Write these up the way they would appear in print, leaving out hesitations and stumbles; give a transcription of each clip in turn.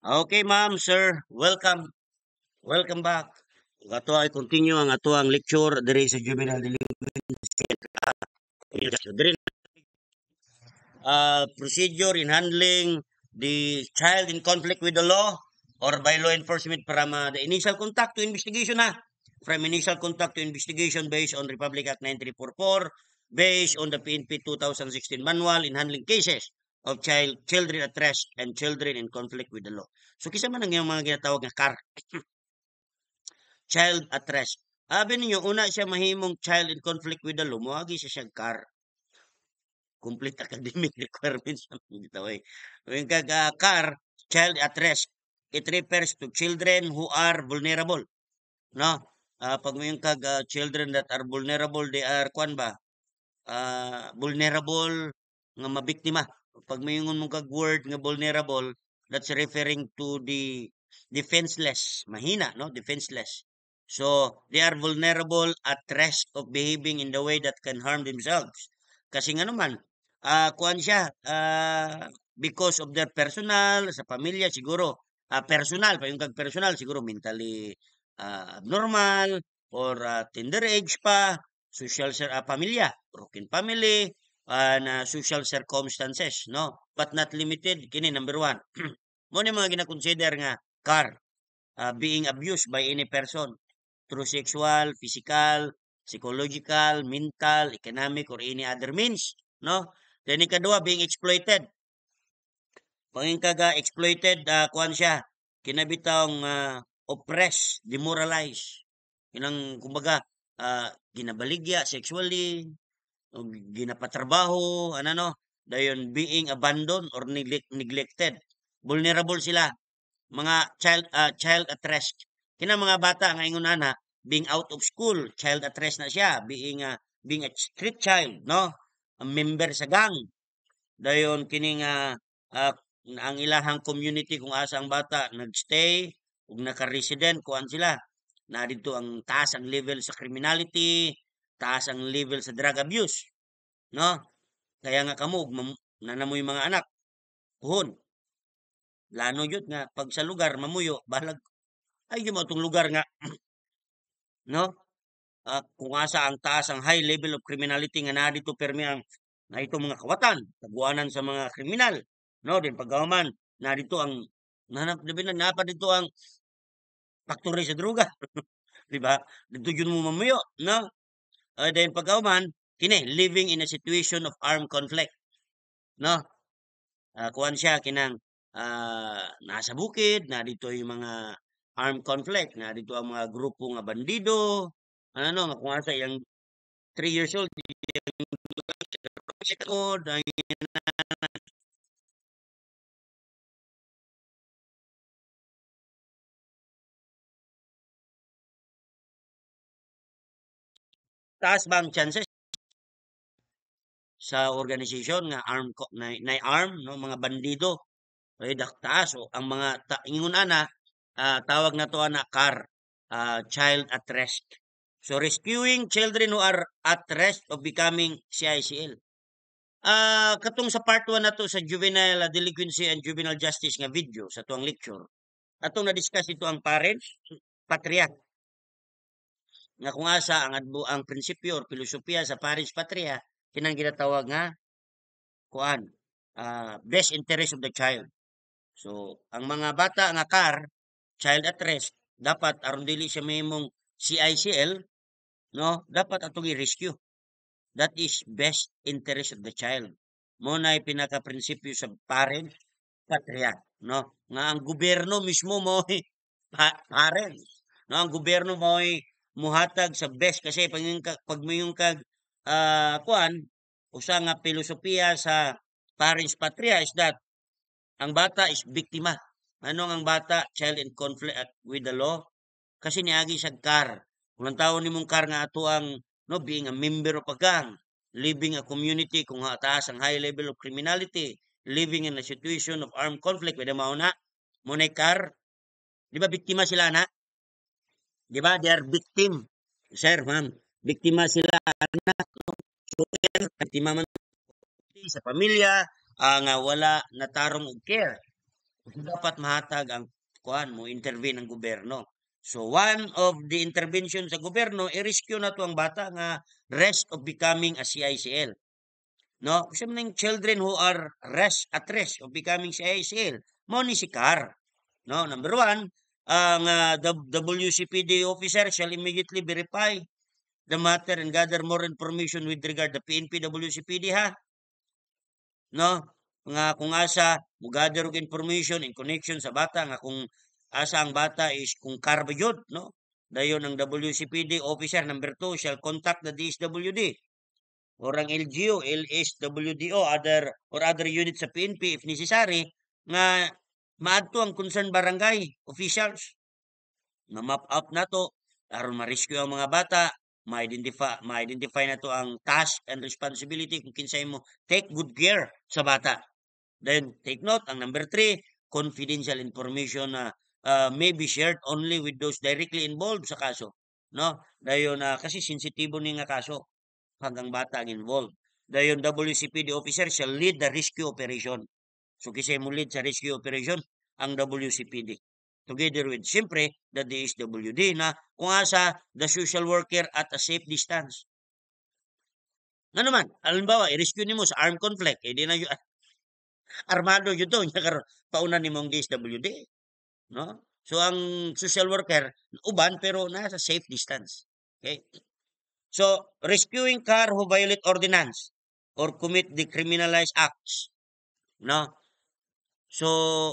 Okay, ma'am, sir. Welcome. Welcome back. Ato ay continue ang ato ang lecture diri sa juvenile delinquency. Diri procedure in handling the child in conflict with the law or by law enforcement from the initial contact to investigation na. From initial contact to investigation based on Republic Act 9344, based on the PNP 2016 manual in handling cases of children at risk and children in conflict with the law. So kisa man ang yung mga ginatawag nga child at risk. Abi ninyo, una siya mahimong child in conflict with the law, moagi siya siyang complete academic requirements dito eh. Yung car, child at risk, it refers to children who are vulnerable. No? Pag may yung children that are vulnerable, they are, kwan ba? Vulnerable nga mabiktima. Pag may yung mong word nga vulnerable, that's referring to the defenseless. Mahina, no? Defenseless. So, they are vulnerable at risk of behaving in the way that can harm themselves. Kasi nga naman, kuan siya, because of their personal, sa pamilya siguro, personal, pa yung personal siguro mentally abnormal, or tender age pa, social pamilya, broken family, na social circumstances, no? But not limited, kini number one. Mo ni mga gina-consider nga car, being abused by any person through sexual, physical, psychological, mental, economic, or any other means, no? Then ikadua, being exploited. Pangin kaga exploited, kuan siya, kinabitang oppress, demoralize. Kinang, kumbaga, ginabaligya sexually, o ginapatrabaho, ano no, dayon being abandoned or neglected. Vulnerable sila, mga child at risk. Kina mga bata nga ingon ana, being out of school, child at risk na siya, being a street child, no? A member sa gang. Dayon kini nga ang ilahang community kung asa ang bata nagstay ug naka-resident kuan sila. Na dito ang taas ang level sa criminality, taas ang level sa drug abuse, no? Kaya nga kamo nanamoy mga anak, puhon. Lano jud nga pag sa lugar mamuyo balag ay di mo tong lugar nga no? Kung asa ang taas ang high level of criminality nga na dito permi ang na ito mga kawatan, taguanan sa mga kriminal, no? Din paggawaman na dito ang nanap na dito ang factory sa droga, di ba? Dito yun mo mamuyo, no? Then paggawaman kini living in a situation of armed conflict, no? Kuan siya kinang nasa bukid, na dito yung mga armed conflict, na dito ang mga grupo nga bandido, ano nga kung asa yung 3 years old, ko taas bang chances sa organisasyon nga na arm no mga bandido ay taas o ang mga ingon ana tawag na to ana car child at risk. So rescuing children who are at risk of becoming CICL. Katong sa part 1 na to sa juvenile delinquency and juvenile justice nga video sa tuang lecture. Atong na-discuss ito ang parents, patria. Nga kung asa ang prinsipyo or filosofiya sa parents patria kinang ginatawag nga kuan best interest of the child. So ang mga bata nga child at risk, dapat aron dili siya mahimong CICL, no, dapat atong i-rescue. That is best interest of the child. Mo na pinaka prinsipyo sa parent patria, no? Nga ang gobyerno mismo mo parents, no? Ang gobyerno mo muhatag sa best kasi pag mayong kag kuan usa nga filosofiya sa parents patria is that ang bata is biktima. Ano ang bata? Child in conflict with the law. Kasi niagi siya car. Kung ang tao ni mong car nga ato ang no, being a member of a gang, living a community kung taas ang high level of criminality, living in a situation of armed conflict, pwede mauna, muna car, di ba biktima sila na? Di ba? They are victim. Sir, ma'am, biktima sila anak, no? Biktima man sa pamilya, nga wala natarong og care. dapat mahatag ang kuan mo intervene ang gobyerno. So one of the intervention sa gobyerno i-rescue na to ang bata nga rest of becoming a CICL. No, kasi man children who are at risk of becoming CICL mo ni si CAR. No, number one, ang the WCPD officer shall immediately verify the matter and gather more information with regard the PNP WCPD ha. No, nga kung asa mo gather og information in connection sa bata nga kung asa ang bata is kung CAR ba yun, no? Dayon ang WCPD officer number 2 shall contact the DSWD or ang LGU, LSWDO, other units sa PNP if necessary nga maadto ang concerned barangay officials na map out nato aron ma-rescue ang mga bata, ma-identify na to ang task and responsibility kung kinsay mo take good care sa bata. Then take note ang number 3, confidential information na may be shared only with those directly involved sa kaso. No? Dayon kasi sensitibo ni nga kaso hanggang bata ang involved. Dayon WCPD officer shall lead the rescue operation. So kisay mo lead sa rescue operation ang WCPD. Together with siyempre the DSWD na kung asa the social worker at a safe distance. Ano man, halimbawa, i-rescue nimo sa armed conflict, eh di na yun, armado yun to, nya karon pauna ni mong DSWD, no? So ang social worker uban pero nasa safe distance. Okay? So rescuing car who violate ordinance or commit the criminalized acts, no? So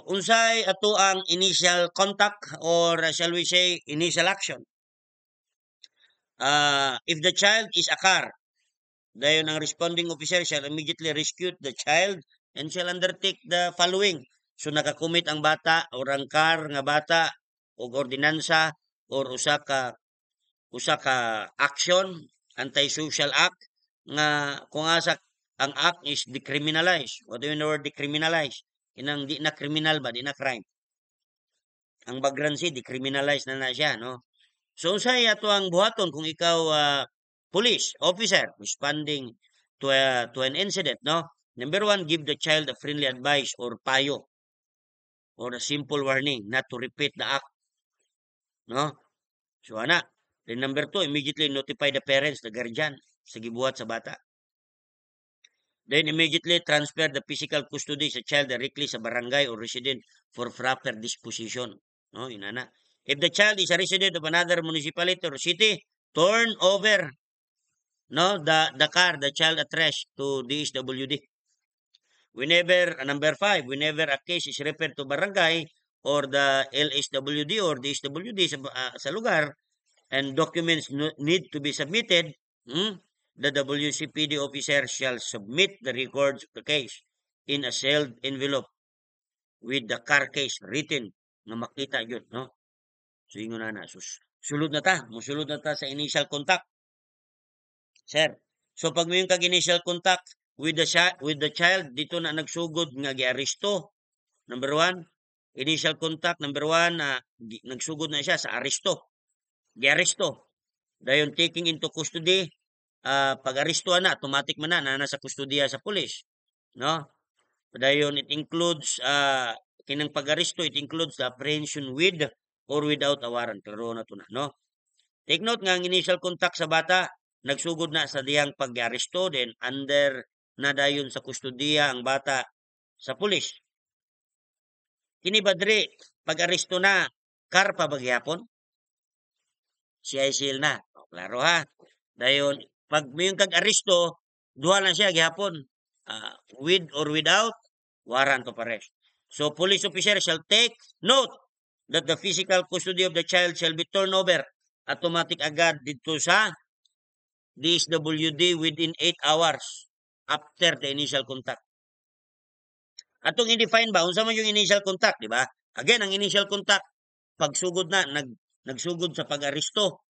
unsay ato ang initial contact or shall we say initial action? If the child is a car, dayon ang responding officer shall immediately rescue the child and shall undertake the following. So nakakumit ang bata o ang car nga bata o ordinansa or usa ka action, anti-social act nga kung asa ang act is decriminalize. What do you know word decriminalize? Inang di na criminal ba, di na crime. Ang vagrancy decriminalize na siya, no? So unsay ato ang buhaton kung ikaw police officer responding to an incident, no? Number 1, give the child a friendly advice or payo or a simple warning not to repeat the act, no? So ana. Then number 2, immediately notify the parents, the guardian sa gibuhat sa bata. Then immediately transfer the physical custody sa child directly sa barangay or resident for proper disposition, no? Inana. If the child is a resident of another municipality or city, turn over, no, the car, the child at rest to DSWD. Whenever, number 5, whenever a case is referred to barangay or the LSWD or DSWD sa lugar and documents need to be submitted, the WCPD officer shall submit the records of the case in a sealed envelope with the car case written na makita yun, no? So, ingon na sulod na ta. Musulod na ta sa initial contact. Sir. So, pag may kag initial contact with the child, dito na nagsugod nga giaresto. Number 1, initial contact. Number 1, nagsugod na siya sa aresto. Giaresto. Dayon taking into custody, pag-aresto na, automatic man na nasa kustodiya sa pulis. No? Dayon it includes, kinang pag-aresto, it includes the apprehension with or without a warrant. Pero na to na, no? Take note nga ang initial contact sa bata, nagsugod na sa diyang pag-aresto, then under na dayon sa kustodiya ang bata sa pulis. Kini ba diri, pag-aresto na, car pa bagyapon? CICL na. O, klaro ha. Dayon, pag may kag-aresto, duha lang siya gihapon. With or without warrant of arrest. So, police officer shall take note that the physical custody of the child shall be turned over automatic agad dito sa DSWD within 8 hours after the initial contact. Atong i-define ba unsa man yung initial contact, di ba? Again, ang initial contact pagsugod na nagsugod sa pag-aresto.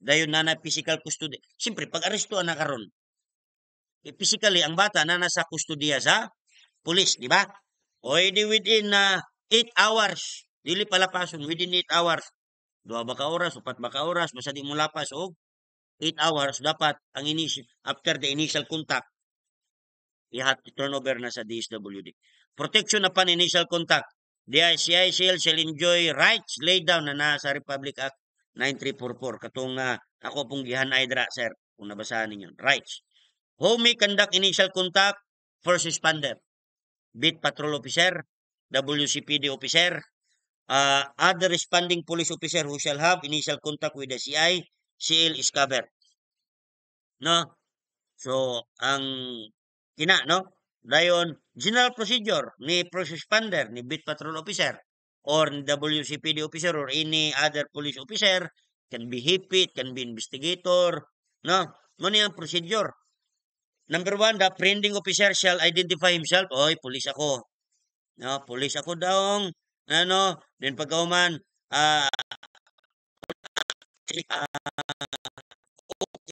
Dayon na physical custody. Siyempre, pag-aresto na karon. Physically ang bata na nasa kustodiya sa pulis, di ba? O edi within 8 hours, dili pala pason within 8 hours. 2 ba ka oras, 4 ba ka oras, basta di mo lapas og 8 hours dapat ang after the initial contact i-turn over na sa DSWD. Protection upon initial contact. The CICL shall enjoy rights laid down na sa Republic Act 9344. Katong ako pong gihanay dira, sir, kung nabasahan ninyo. Rights. Who may conduct initial contact, first responder, beat patrol officer, WCPD officer, other responding police officer who shall have initial contact with the CI, CL is covered. No? So, ang no? Dayon, general procedure ni first responder, ni beat patrol officer, or ni WCPD officer, or any other police officer, can be HIPIT, can be investigator, no? Muna yung procedure. Number 1, the apprehending officer shall identify himself. Oy, police ako. No, police ako daw. Ano, then pagkauman,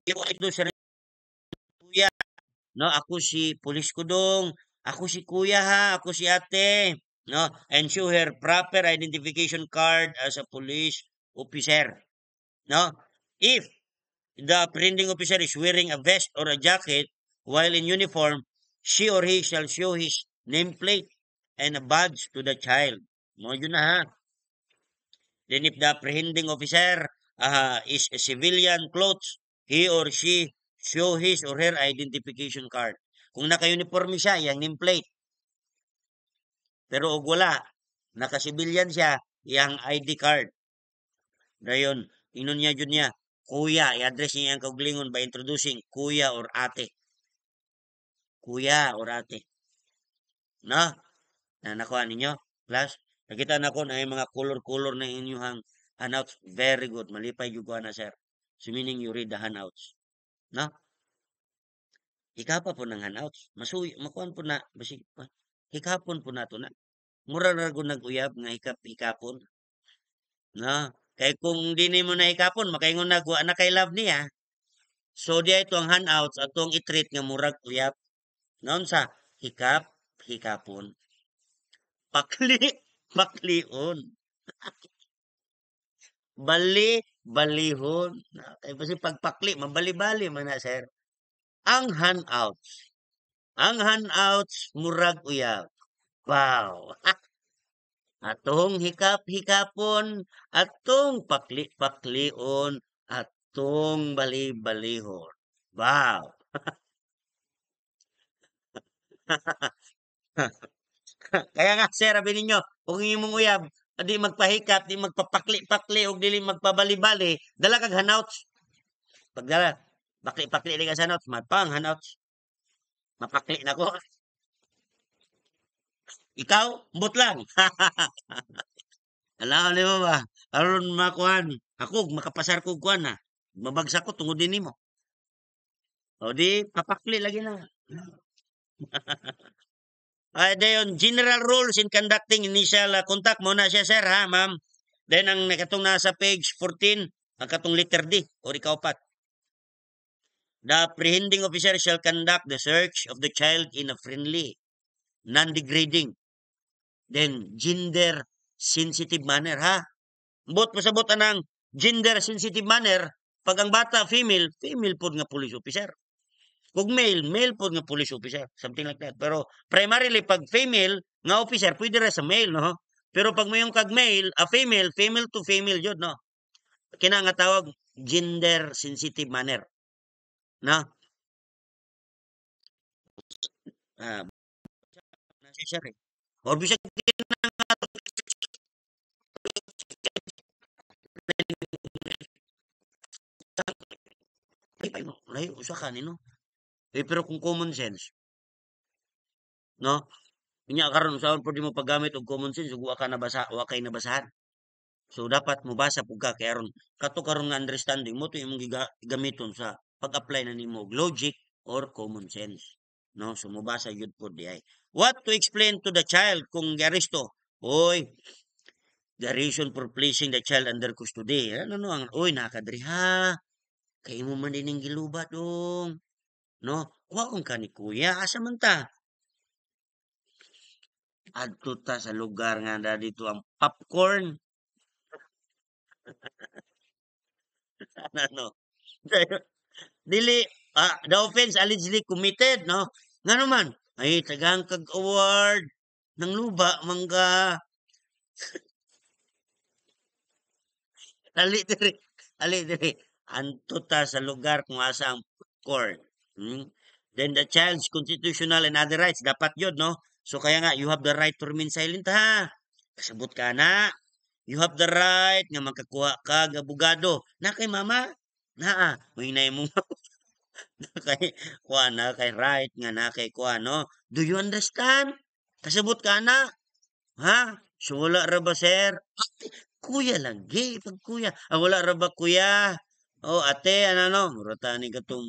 ito sa kuya. No, ako si police ko dong. Ako si kuya ha, ako si ate. No, and show her proper identification card as a police officer. No, if the apprehending officer is wearing a vest or a jacket while in uniform, she or he shall show his nameplate and a badge to the child. No, yun na ha. Then if the apprehending officer is a civilian clothes, he or she show his or her identification card. Kung naka-uniforme siya, yung nameplate. Pero og wala, naka-civilian siya, yung ID card. Dayon, inon niya yun niya, kuya, i-address niya ang kauglingon by introducing kuya or ate. Kuya or ate. Na? Nakuha ninyo? Class? Nakita na ko na yung mga color-color na inyong handouts. Very good. Malipay yung na, sir. So meaning you read the handouts. No? Hikapa po ng handouts. Makuhan po na. Basi, hikapon po na to na. Mura na ko nag-uyab nga hikapon. No? Kaya kung di mo na hikapon, makaingon na guwa na kay love niya. So di ito ang handouts at itong itreat nga murag uyab. Noon sa hikapon. Pakli, paklion. Balihon. Kaya kasi pagpakli, mabali-bali man na, sir. Ang handouts. Ang handouts, murag uyab. Wow. Atong hikap-hikapon, atong pakli-paklion, atong bali-balihon. Wow. Kaya nga, sir, sabi ninyo, kung imong uyab, di magpahikap, di magpapakli-pakli, o dili magpabali-bali, dala kag handouts. Pagdala, pakli-pakli di ka sa handouts, mapang handouts. Mapakli na ko. Ikaw, mbot lang. Alam mo ba? Aron makuan. Ako, makapasar ko kuan na. Mabagsak ko tungod din mo. O di, papakli lagi na. Dayon, general rules in conducting initial contact mo na siya, sir, ha, ma'am. Then, ang nakatong nasa page 14, ang katong letter D, or ikaupat. The apprehending officer shall conduct the search of the child in a friendly, non-degrading, then gender-sensitive manner, ha? Bot pasabot anang gender-sensitive manner, pag ang bata female, female po nga police officer. Kung male, male po nga police officer. Something like that. Pero primarily, pag female nga officer, pwede rin sa male, no? Pero pag mayong kag male, a female, female to female yun, no? Kina nga tawag, gender-sensitive manner. No? Necessary. Or bisag layo usa ka nino. Pero kung common sense, no? Inya karon usaon pud mo paggamit og common sense ug wa ka nabasa, wa kay nabasahan. So dapat mobasa pug ka kay aron kato karon nga understanding mo to imong gamiton sa pag-apply na nimo og logic or common sense. No? So mobasa yun pud di ay. What to explain to the child kung giaresto? Oy, the reason for placing the child under custody. Ano no ang oy nakadriha. Kay mo man dining gilubat dong. No? Kuhaon ka ni kuya asa man ta? Adto ta sa lugar nga na dito ang popcorn. Ano? Dili the offense allegedly committed, no? Nga naman, ay tagang kag award ng luba mangga Ali diri, ali diri. Anto ta sa lugar kung asa ang food court. Hmm? Then the child's constitutional and other rights, dapat yun, no? So kaya nga, you have the right to remain silent, ha? Kasabot ka na. You have the right nga makakuha ka ng abogado. Na kay mama? Na, may mo kay kuha na kay right nga na kay kuha, no? Do you understand? Kasabot ka na? Ha? So wala ra ba, sir? Kuya lagi, pag kuya. Ah, wala ra ba, kuya? Oh, ate, ano, no? Murata ni katong,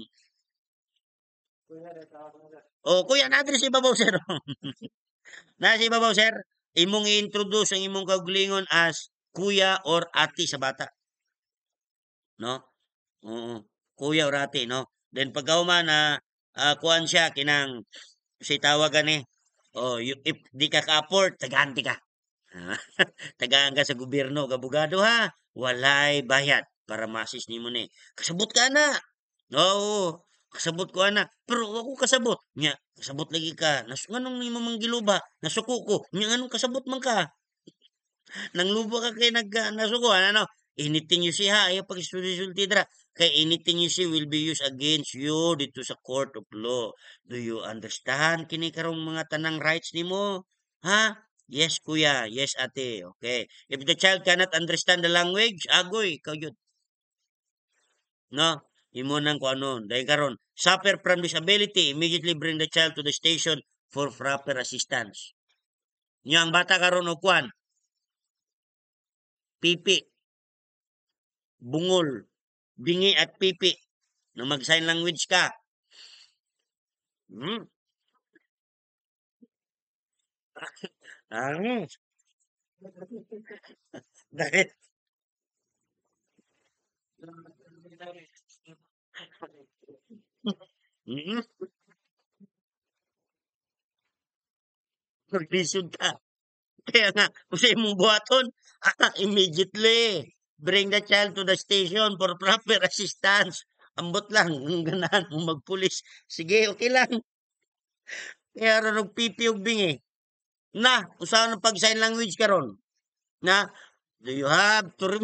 oh, kuya, na si babaw, sir. Na si babaw, sir. Imong i-introduce ang imong kaugalingon as kuya or ate sa bata, no? Oo. Kuya or ate, no? Then pagkauman na kuan siya kinang si tawagan ni. Oh, if di ka ka-afford, taganti ka. Ah, tagaan ka sa gobyerno, kabugado ha. Walay bayad para masis nimo ni. Kasabot ka na. Oo, kasabot ko ana. Pero ako kasabot. Nya, kasabot lagi ka. Nganong nimo manggiluba? Nasuko ko. Nya nganong kasabot man ka? Nang lubo ka kay nasuko ano? Anything you see ha, ayaw pag-sulti dra. Kay anything you see will be used against you dito sa court of law. Do you understand kini karong mga tanang rights nimo? Ha? Yes, kuya. Yes, ate. Okay. If the child cannot understand the language, agoy, kayod. No? Imo nang kung ano. Dahil karon, suffer from disability, immediately bring the child to the station for proper assistance. Nya ang bata karon o kwan, pipi, bungol, bingi at pipi na mag-sign language ka. Hmm? Ah, dahil mm, maglisod ka. Kaya nga, kung sa imong buhaton, immediately, bring the child to the station for proper assistance. Ambot lang, ang ganahan mo magpulis. Sige, okay lang. Kaya rin nagpipi og bingi. Na, usahan ng pag-sign language karon. Na, do you have to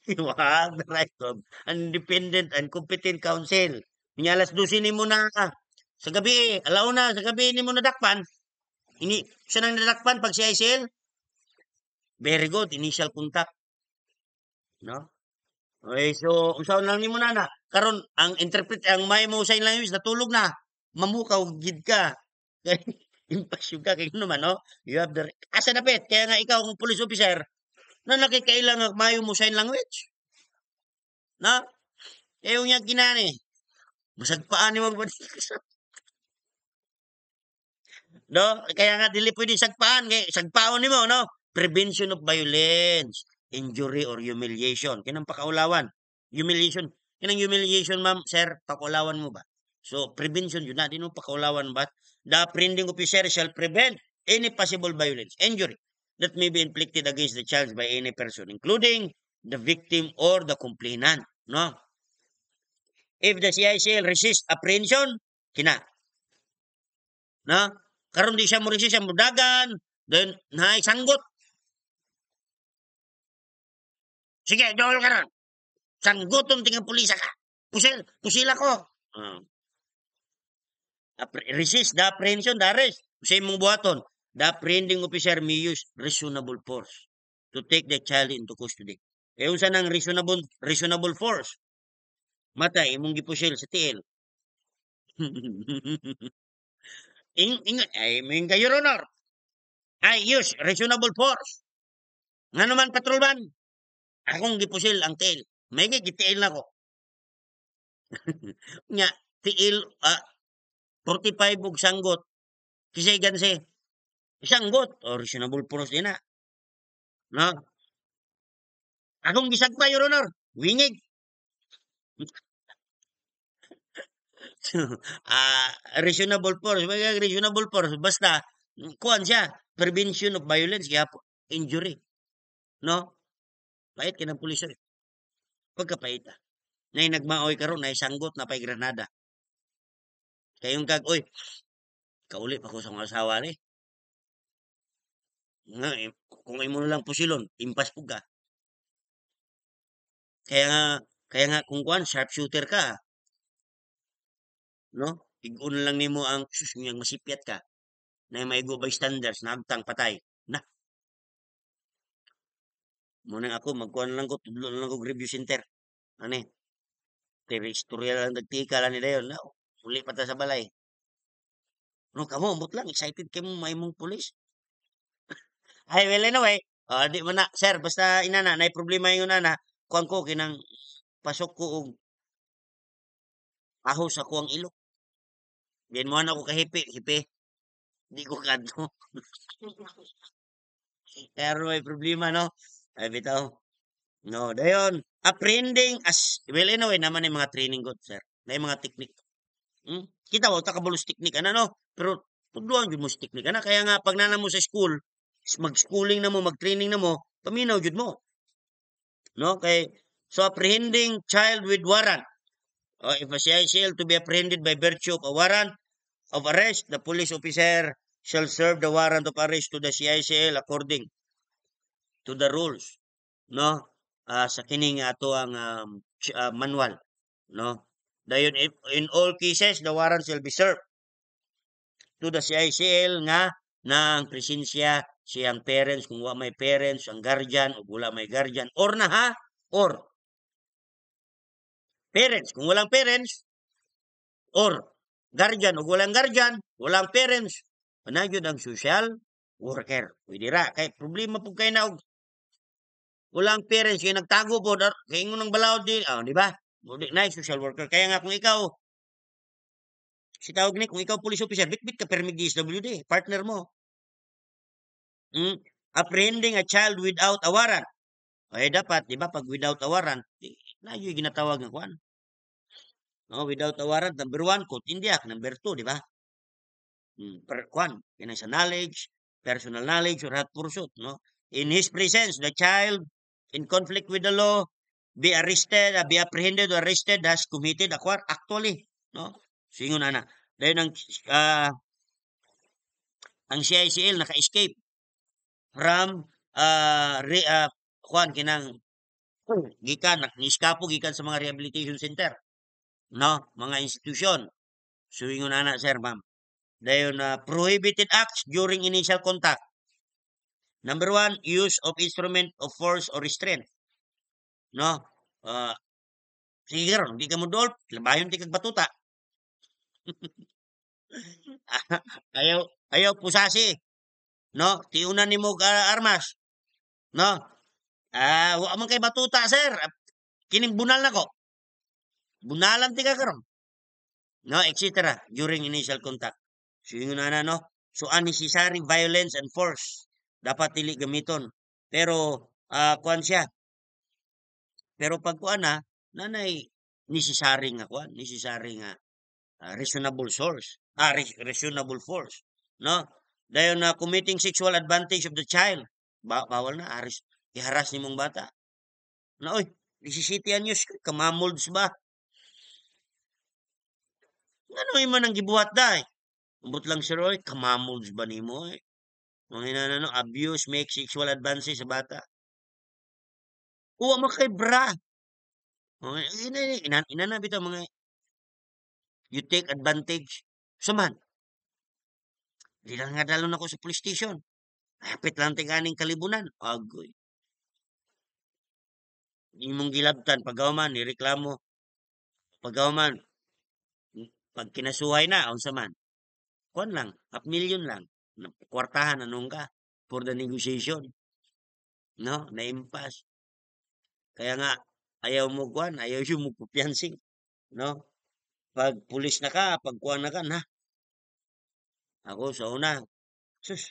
you have the right of an independent and competent counsel. Minyalas dusin mo na sa gabi, alauna, sa gabi ni mo nadakpan. Siya nang nadakpan pag si ICL. Very good, initial contact. No? Okay, so, usahan lang ni mo na. Karon ang interpret, ang may mo sign language, natulog na. Mamukaw, gid ka. Impasyon ka, kaya naman, no? You have the, asa dapit, kaya nga ikaw, kung police officer, na nakikailang mayo mo sign language. Na? Kaya yung yung kinani. Masagpaan ni mo no? Kaya nga dili pwede sagpaan kay sagpaon nimo no? Prevention of violence, injury or humiliation. Kinang pakaulawan. Humiliation. Kinang humiliation, ma'am, sir, pakaulawan mo ba? So, prevention yun na. Di mo pakaulawan ba? The apprehending officer shall prevent any possible violence, injury that may be inflicted against the child by any person, including the victim or the complainant. No? If the CICL resist apprehension, kina, na karon di siya mo resist siya mudagan then naay sanggot sige jol ka ron sanggoton tinga pulisa ka pusila ko uh, resist the apprehension the arrest sa imong buhaton the apprehending officer may use reasonable force to take the child into custody e unsa nang reasonable force matay imong gipusil sa tiil ay may kayo honor I use reasonable force nga naman patrolman akong gipusil ang tail. May gitiil na ko. Nya, tiil, 45 og sanggot. Kisay gansi. Sanggot. O, reasonable force din na. No? Akong gisagpa, Your Honor. Wingig. ah reasonable force. May reasonable force. Basta, kuhan siya. Prevention of violence. Kaya po, injury. No? Pait ka ng pulis. Pagkapaita. Nay nagmaoy karon nay sanggot na pay granada. Kayong kag, oy, kauli pa ko sa mga asawa ni. Nga, kung imo na lang pusilon, impas po ka. Kaya nga, kaya nga kung kuan, sharpshooter ka, no? Igun na lang nimo ang sus niyang masipyat ka. Na maigo bystanders, nagtang patay. Na, muna ako, magkuhan lang ko, tudlo na lang ko review center. Ano eh, istorya lang nagtika lang nila yun. No, uli pa ta sa balay. No, kamo, ambot lang, excited kayo mo maimong pulis. Ay, well, anyway, di mo na, sir, basta inana, na problema yung nana, kuhan ko, kinang pasok ko og ahos ako ang ilok. Diyan mo na ako kahipi, hipi. Di ko kadto. Pero may problema, no? Ay, bitaw. No, dayon, apprehending as, well, anyway, naman yung mga training ko, sir. Na yung mga technique. Hmm? Kita mo, takabulos technique, ano, no? Pero, tudluan yun mo sa technique, ano? Kaya nga, pag nana mo sa school, mag-schooling na mo, mag-training na mo, paminaw yun mo. No? Kay, so, apprehending child with warrant. If a CICL to be apprehended by virtue of a warrant of arrest, the police officer shall serve the warrant of arrest to the CICL according to the rules, no? Sa kining ato ang manual, no? Dayon if in all cases the warrant shall be served to the CICL nga na ang presensya siyang parents kung wa may parents, ang guardian o wala may guardian or na ha or parents kung walang parents or guardian o walang guardian, walang parents, panayod ang social worker. Pwede ra kay problema pug kay na og walang parents kay nagtago po kay ingon ng balaod di, di ba? Di na social worker kaya nga kung ikaw si tawag ni kung ikaw police officer bitbit ka permit DSWD partner mo. Apprehending a child without a warrant. Ay dapat, di ba, pag without a warrant, na yung ginatawag ng kwan. No, without a warrant, number one, quote Indiac, number two, di ba? Kwan, yan sa knowledge, personal knowledge, or hot pursuit, no? In his presence, the child in conflict with the law be arrested, be apprehended or arrested has committed a crime actually, no? Singon na. Dahil ang CICL naka-escape from kwan kinang gikan ni-escapo gikan sa mga rehabilitation center, no? Mga institusyon. So ingon ana sir, ma'am. Dayon prohibited acts during initial contact. Number one, use of instrument of force or restraint. No? Sige ron, di ka mo dol, labayon ti kag batuta. ayaw, ayaw pusasi. No? Tiunan ni mo armas. No? Wa man kay batuta, sir. Kining bunal na ko. Bunalan ti ka karon. No, etc. During initial contact. So yung na no? So unnecessary violence and force. Dapat dili gamiton. Pero, kuan siya. Pero pag kuan nanay necessary nga kuan, necessary nga reasonable source. Reasonable force. No? Dayon na committing sexual advantage of the child. Bawal na. Iharas ni mong bata. Na, oy, 17 anyos, kamamolds ba? Ano yung man ang gibuhat da eh? Umbot lang sir, oy, kamamolds ba ni mo eh? Mga inanano, abuse, make sexual advances sa bata. Uwa mo kay bra. Inana bitaw mga you take advantage. Saman, di lang nga dalon ako sa police station. Hapit lang tinganing kalibunan. Agoy. Imong gilabtan, pagawaman, nireklamo. Pagawaman, pag kinasuhay na, unsa man. Kuan lang, 500,000 lang. Kwartahan, anong ka? For the negotiation. No? Naimpas. Kaya nga, ayaw mo kuan, ayaw yung mo pupiansing. No? Pag pulis na ka, pag kuan na ka, na. Ako sa una, sus,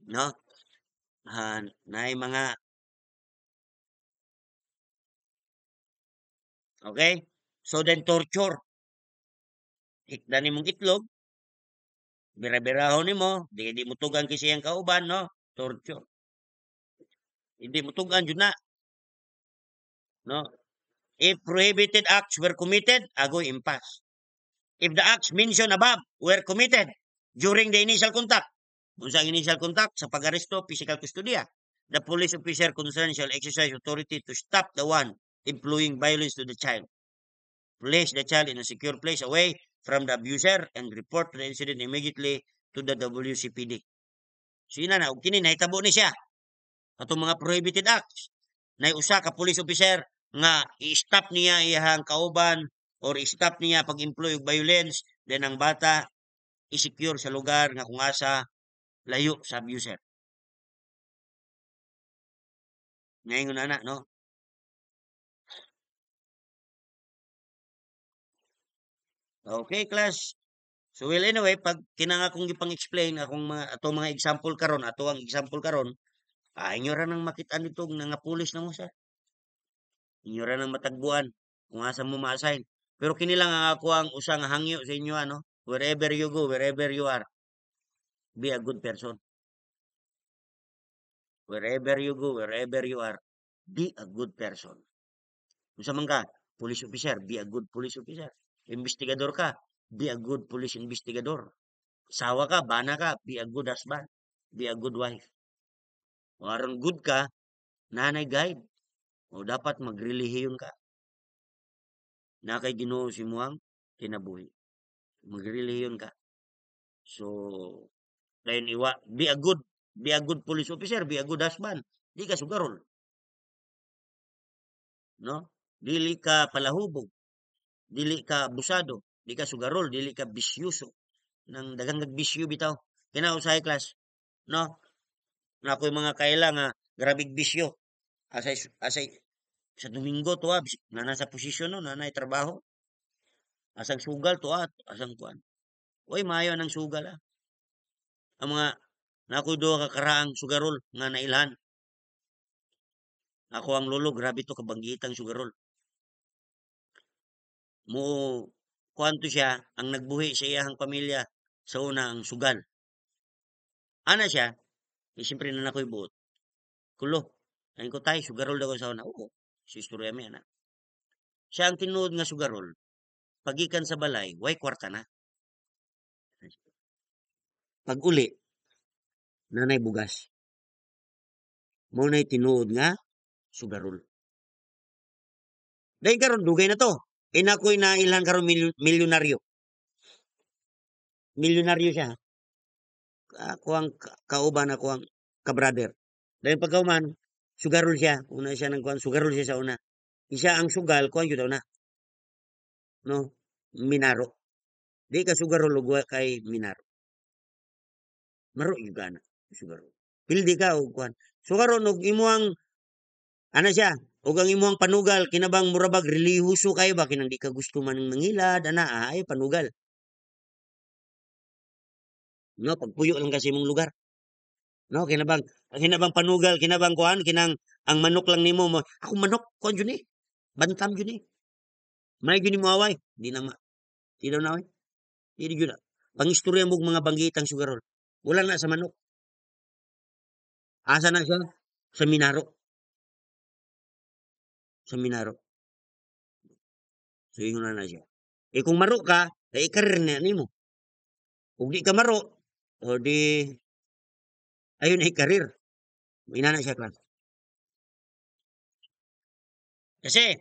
no? Na mga, okay? So then torture. Hikda ni mong itlog, bira-birahon ni mo, di mo tugan kasi ang kauban, no? Torture. Hindi mo tugan yun na, no? If prohibited acts were committed, agoy impas. If the acts mentioned above were committed during the initial contact, Unsa ang initial contact sa pag-aresto, physical custodiya. The police officer concerned shall exercise authority to stop the one employing violence to the child. Place the child in a secure place away from the abuser and report the incident immediately to the WCPD. So ina na, og kini nahitabo ni siya. Atong mga prohibited acts. Na usa ka police officer nga i-stop niya iyahang kauban or i-stop niya pag-employ og violence, then ang bata i-secure sa lugar nga kung asa layo sa abuser. Ngayon na no? Okay, class. So well anyway, pag kinanga kong gipang-explain akong mga atong mga example karon, ato ang example karon, inyo ra nang makita nito nga pulis na mo sa. Inyo ra nang matagbuan kung asa mo ma-assign. Pero kini lang ang ako ang usa nga hangyo sa inyo ano, wherever you go, wherever you are, be a good person. Wherever you go, wherever you are, be a good person. Unsa man ka, police officer, be a good police officer. Investigador ka, be a good police investigador. Sawa ka, bana ka, be a good husband, be a good wife. O aron good ka, nanay guide. O dapat magrelihiyon ka. Na kay Ginoo si muang kinabuhi. Magrelihiyon ka. So, dayon iwa, be a good police officer, be a good husband. Di ka sugarol, no? Dili ka palahubog, dili ka abusado, di ka sugarol, dili ka bisyuso. Nang daghang bisyo bitaw. Kinausahay class, no? Na ako'y mga kaila nga grabig bisyo. Asay sa Domingo to na nasa posisyon no, na trabaho. Asang sugal to asang kuan. Uy, maayo ng sugal Ang mga nakoy duha ka karaang sugarol nga nailhan. Ako ang lolo, grabe to kabanggitang sugarol. Mo kuanto siya ang nagbuhi sa iyang pamilya sa una ang sugal. Ana siya, siyempre na nakoy buot. Kulo, ayun ko tayo, sugarol daw sa una. Oo, si istorya mi ana. Siya ang tinuod nga sugarol. Pagikan sa balay, way kwarta na. Pag uli, nanay bugas. Mo na'y tinuod nga sugarol. Dahil karon dugay na to. Inakoy na ilan karon milyonaryo. Milyonaryo siya. Ako ang kauban ako ang ka-brother. Dahil pagkauman, sugarol siya. Una siya nang kuan, sugarol siya sa una. Isa ang sugal, kuan yun na. No? Minaro. Di ka sugarol ugwa kay minaro. Maro yung gana. Sugarol. Pildi ka o kuan. Sugarol, og imuang, ano siya, og ang imuang panugal, kinabang murabag, relihuso kayo ba? Kinang di ka gusto man ng mangilad, ay panugal. No, pagpuyo lang kasi mong lugar. No, kinabang panugal, kinabang kuan, kinang ang manok lang nimo mo. Ako manok, kuan yun eh. Bantam yun eh. May yun mo away. Di na ma. Di daw na away. Di yun na. Pangistorya mo mga banggitang sugarol. Wala na sa manok. Asa na siya? Sa Minaro. Sa Minaro. So, yun na siya. Eh kung maro ka, eh karir na nimo. Kung di ka maro, o di, ayun ay karir. Ina na siya class. Kasi,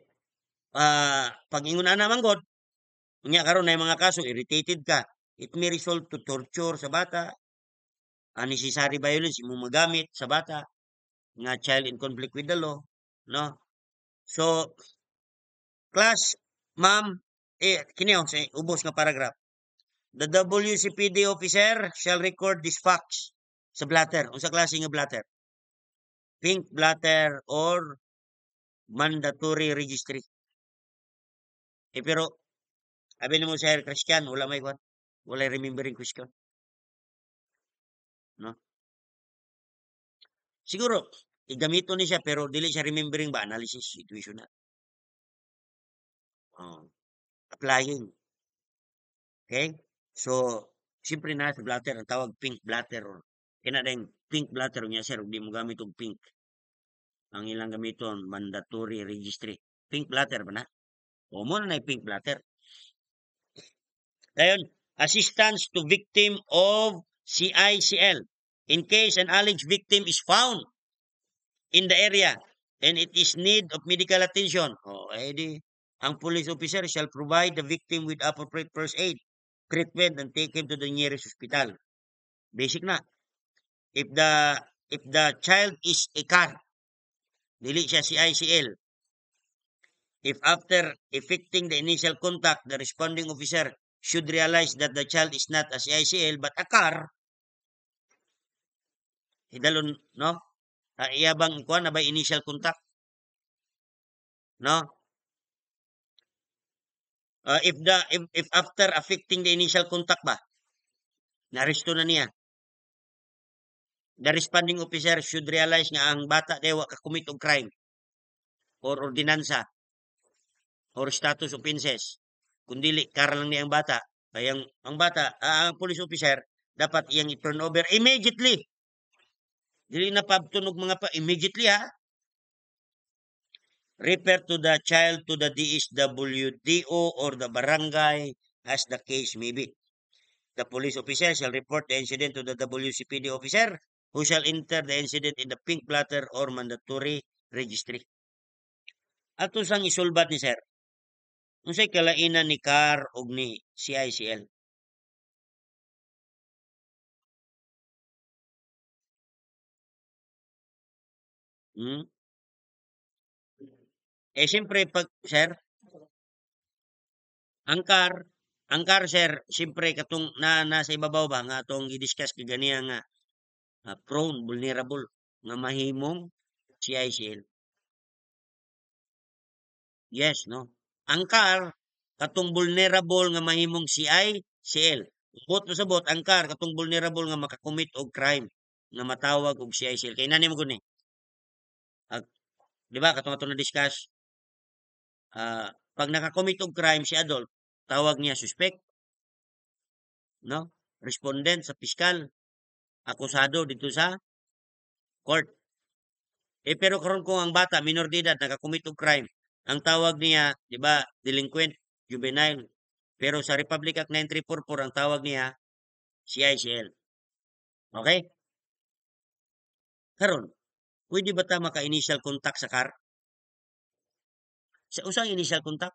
pag ingon na naman god, unya karon na mga kaso, irritated ka. It may result to torture sa bata, unnecessary violence, mo magamit sa bata, nga child in conflict with the law, no? So, class, ma'am, kini sa ubos nga paragraph. The WCPD officer shall record these facts sa blatter. Unsa klase nga blatter? Pink blatter or mandatory registry. Pero abi mo sa Christian, wala may kwan. Wala remembering question, no? Siguro igamito ni siya pero dili siya remembering ba analysis situational. Applying. Okay? So, siyempre na sa blatter ang tawag pink blatter or kina ding pink blatter niya sir, di mo gamit og pink. Ang ilang gamiton mandatory registry. Pink blatter ba na? O mo na pink blatter. Dayon, assistance to victim of CICL. in case an alleged victim is found in the area and it is need of medical attention. Ang police officer shall provide the victim with appropriate first aid treatment and take him to the nearest hospital. Basic na. If the child is a car, dili siya si ICL. If after effecting the initial contact, the responding officer should realize that the child is not a CICL but a car, hidalon, no? Iyabang ikuan na ba initial contact, no? If after affecting the initial contact ba, naresto na niya. The responding officer should realize nga ang bata dewa ka commit og crime or ordinansa or status offenses. Kung dili kar lang niya ang bata, kaya ang bata, ang police officer dapat iyang i-turn over immediately. Dili na pabtunog mga pa immediately ha. Refer to the child to the DSWDO or the barangay as the case may be. The police officer shall report the incident to the WCPD officer who shall enter the incident in the pink blotter or mandatory registry. Ato sang isulbat ni sir, unsay kalainan ni CAR og ni CICL? Siyempre pag sir, ang CAR sir, siyempre katong nasa ibabaw ba nga atong i-discuss kaganiya nga prone, vulnerable nga mahimong CICL. Yes, no? Ang CAR katong vulnerable nga mahimong CICL. Bot mo sa bot ang CAR katong vulnerable nga makakommit og crime nga matawag og CICL. Kay nani mo guni? Di ba katong atong na-discuss? Pag nakakommit og crime si adult, tawag niya suspect, no? Respondent sa piskal, akusado dito sa court. Pero karon kung ang bata minor de edad nakakommit og crime, ang tawag niya, di ba, delinquent, juvenile. Pero sa Republic Act 9344 ang tawag niya CICL. Okay? Karon, pwede ba ta maka-initial contact sa CAR? Sa usang initial contact,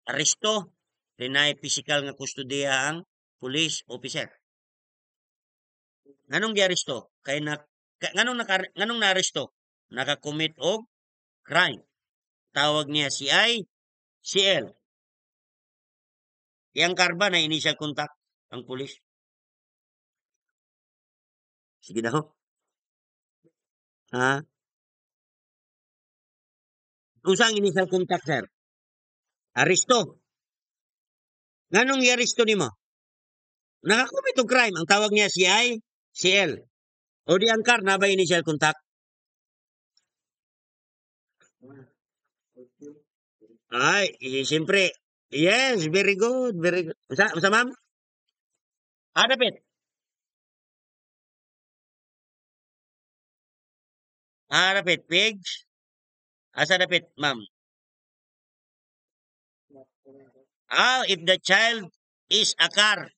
aresto, deny physical nga kustudiya ang police officer. Nganong gi-aresto? Kay nganong na-aresto? Naka-commit og crime. Tawag niya CICL. Yang karba na initial contact ang police. Sige na ho. Usang initial contact, sir? Aresto. Nganong i-aresto nimo? Nakakommit og crime. Ang tawag niya CICL. O di ang CAR na ba initial contact? Ay, siyempre. Yes, very good, very good. Usa ma'am? Dapit. Dapit, pigs. Asa dapit, ma'am? If the child is a car.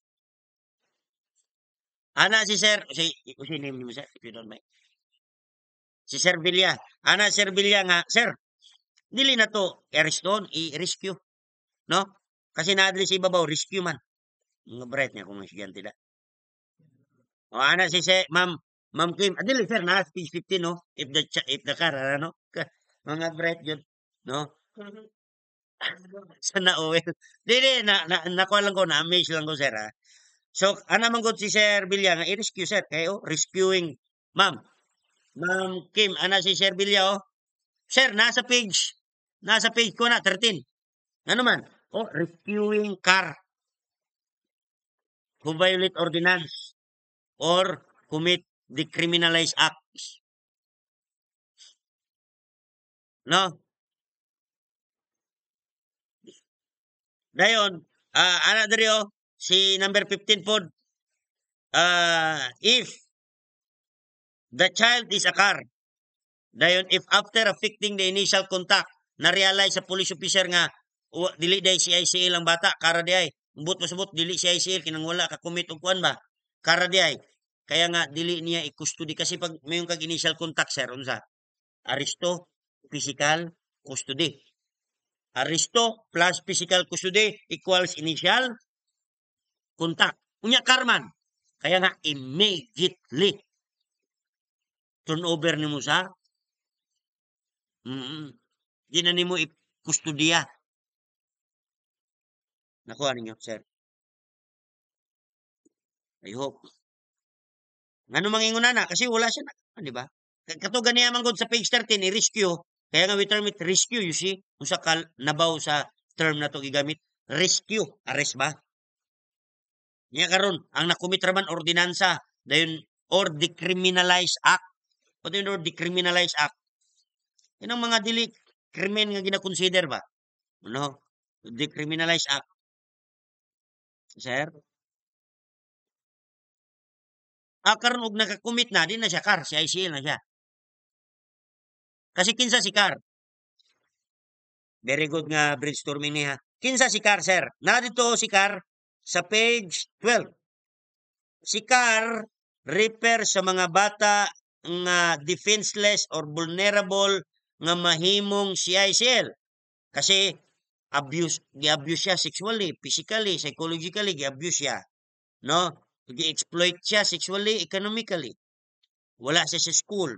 Ana si sir, si name ni mo sir, if you don't mind. Si Sir Villa. Ana Sir Villa nga, sir, dili na to i-areston, i-rescue. No? Kasi naadli sa ibabaw, rescue man. Mga bright niya kung masigyan tila. O ana si Ma'am Kim, adili sir, na page 15, no? If the car, ano? Mga bright yun, no? Sana oil. Dili, nakuha lang ko, na-amaze lang ko, sir, ha? So, ana man gud si Sir Villa nga i-rescue, sir. Kayo, rescuing, ma'am. Ma'am Kim, ana si Sir Villa, oh. Sir, nasa page ko na, 13. Ano man? Rescuing car who violate ordinance or commit the criminalized acts. No? Dayon, ana diri si number 15 pod. If the child is a car, dayon if after affecting the initial contact, na-realize sa police officer nga dili day si ICL ang bata, kara di ay. But masabot dili si ICL kinang wala ka commit og kuan ba? Kara di ay. Kaya nga dili niya i-custody kasi pag mayong kag initial contact sir unsa? Aresto, physical custody. Aresto plus physical custody equals initial contact. Unya karman. Kaya nga immediately turnover nimo sa di na nimo i-kustodiya. Nakuha ninyo, sir. I hope. Ngano mangingon na kasi wala siya na, di ba? Kato ganiya man gud sa page 13 i-rescue. Kaya nga we term it rescue, you see? Usa ka nabaw sa term na to gigamit, rescue, arrest ba? Nya karon ang nakumit raman ordinansa dayon or decriminalize act. What do you know decriminalize act? Yan ang mga dili krimen nga gina-consider ba? No? Decriminalize act. Sir? Karon og nakakumit na, di na siya car, si ICL na siya. Kasi kinsa si car? Very good nga brainstorming niya. Kinsa si car, sir? Na dito si car sa page 12. Si car refer sa mga bata nga defenseless or vulnerable nga mahimong CICL. Kasi gi-abuse siya sexually, physically, psychologically, gi-abuse siya. No? Gi-exploit siya sexually, economically. Wala siya sa school.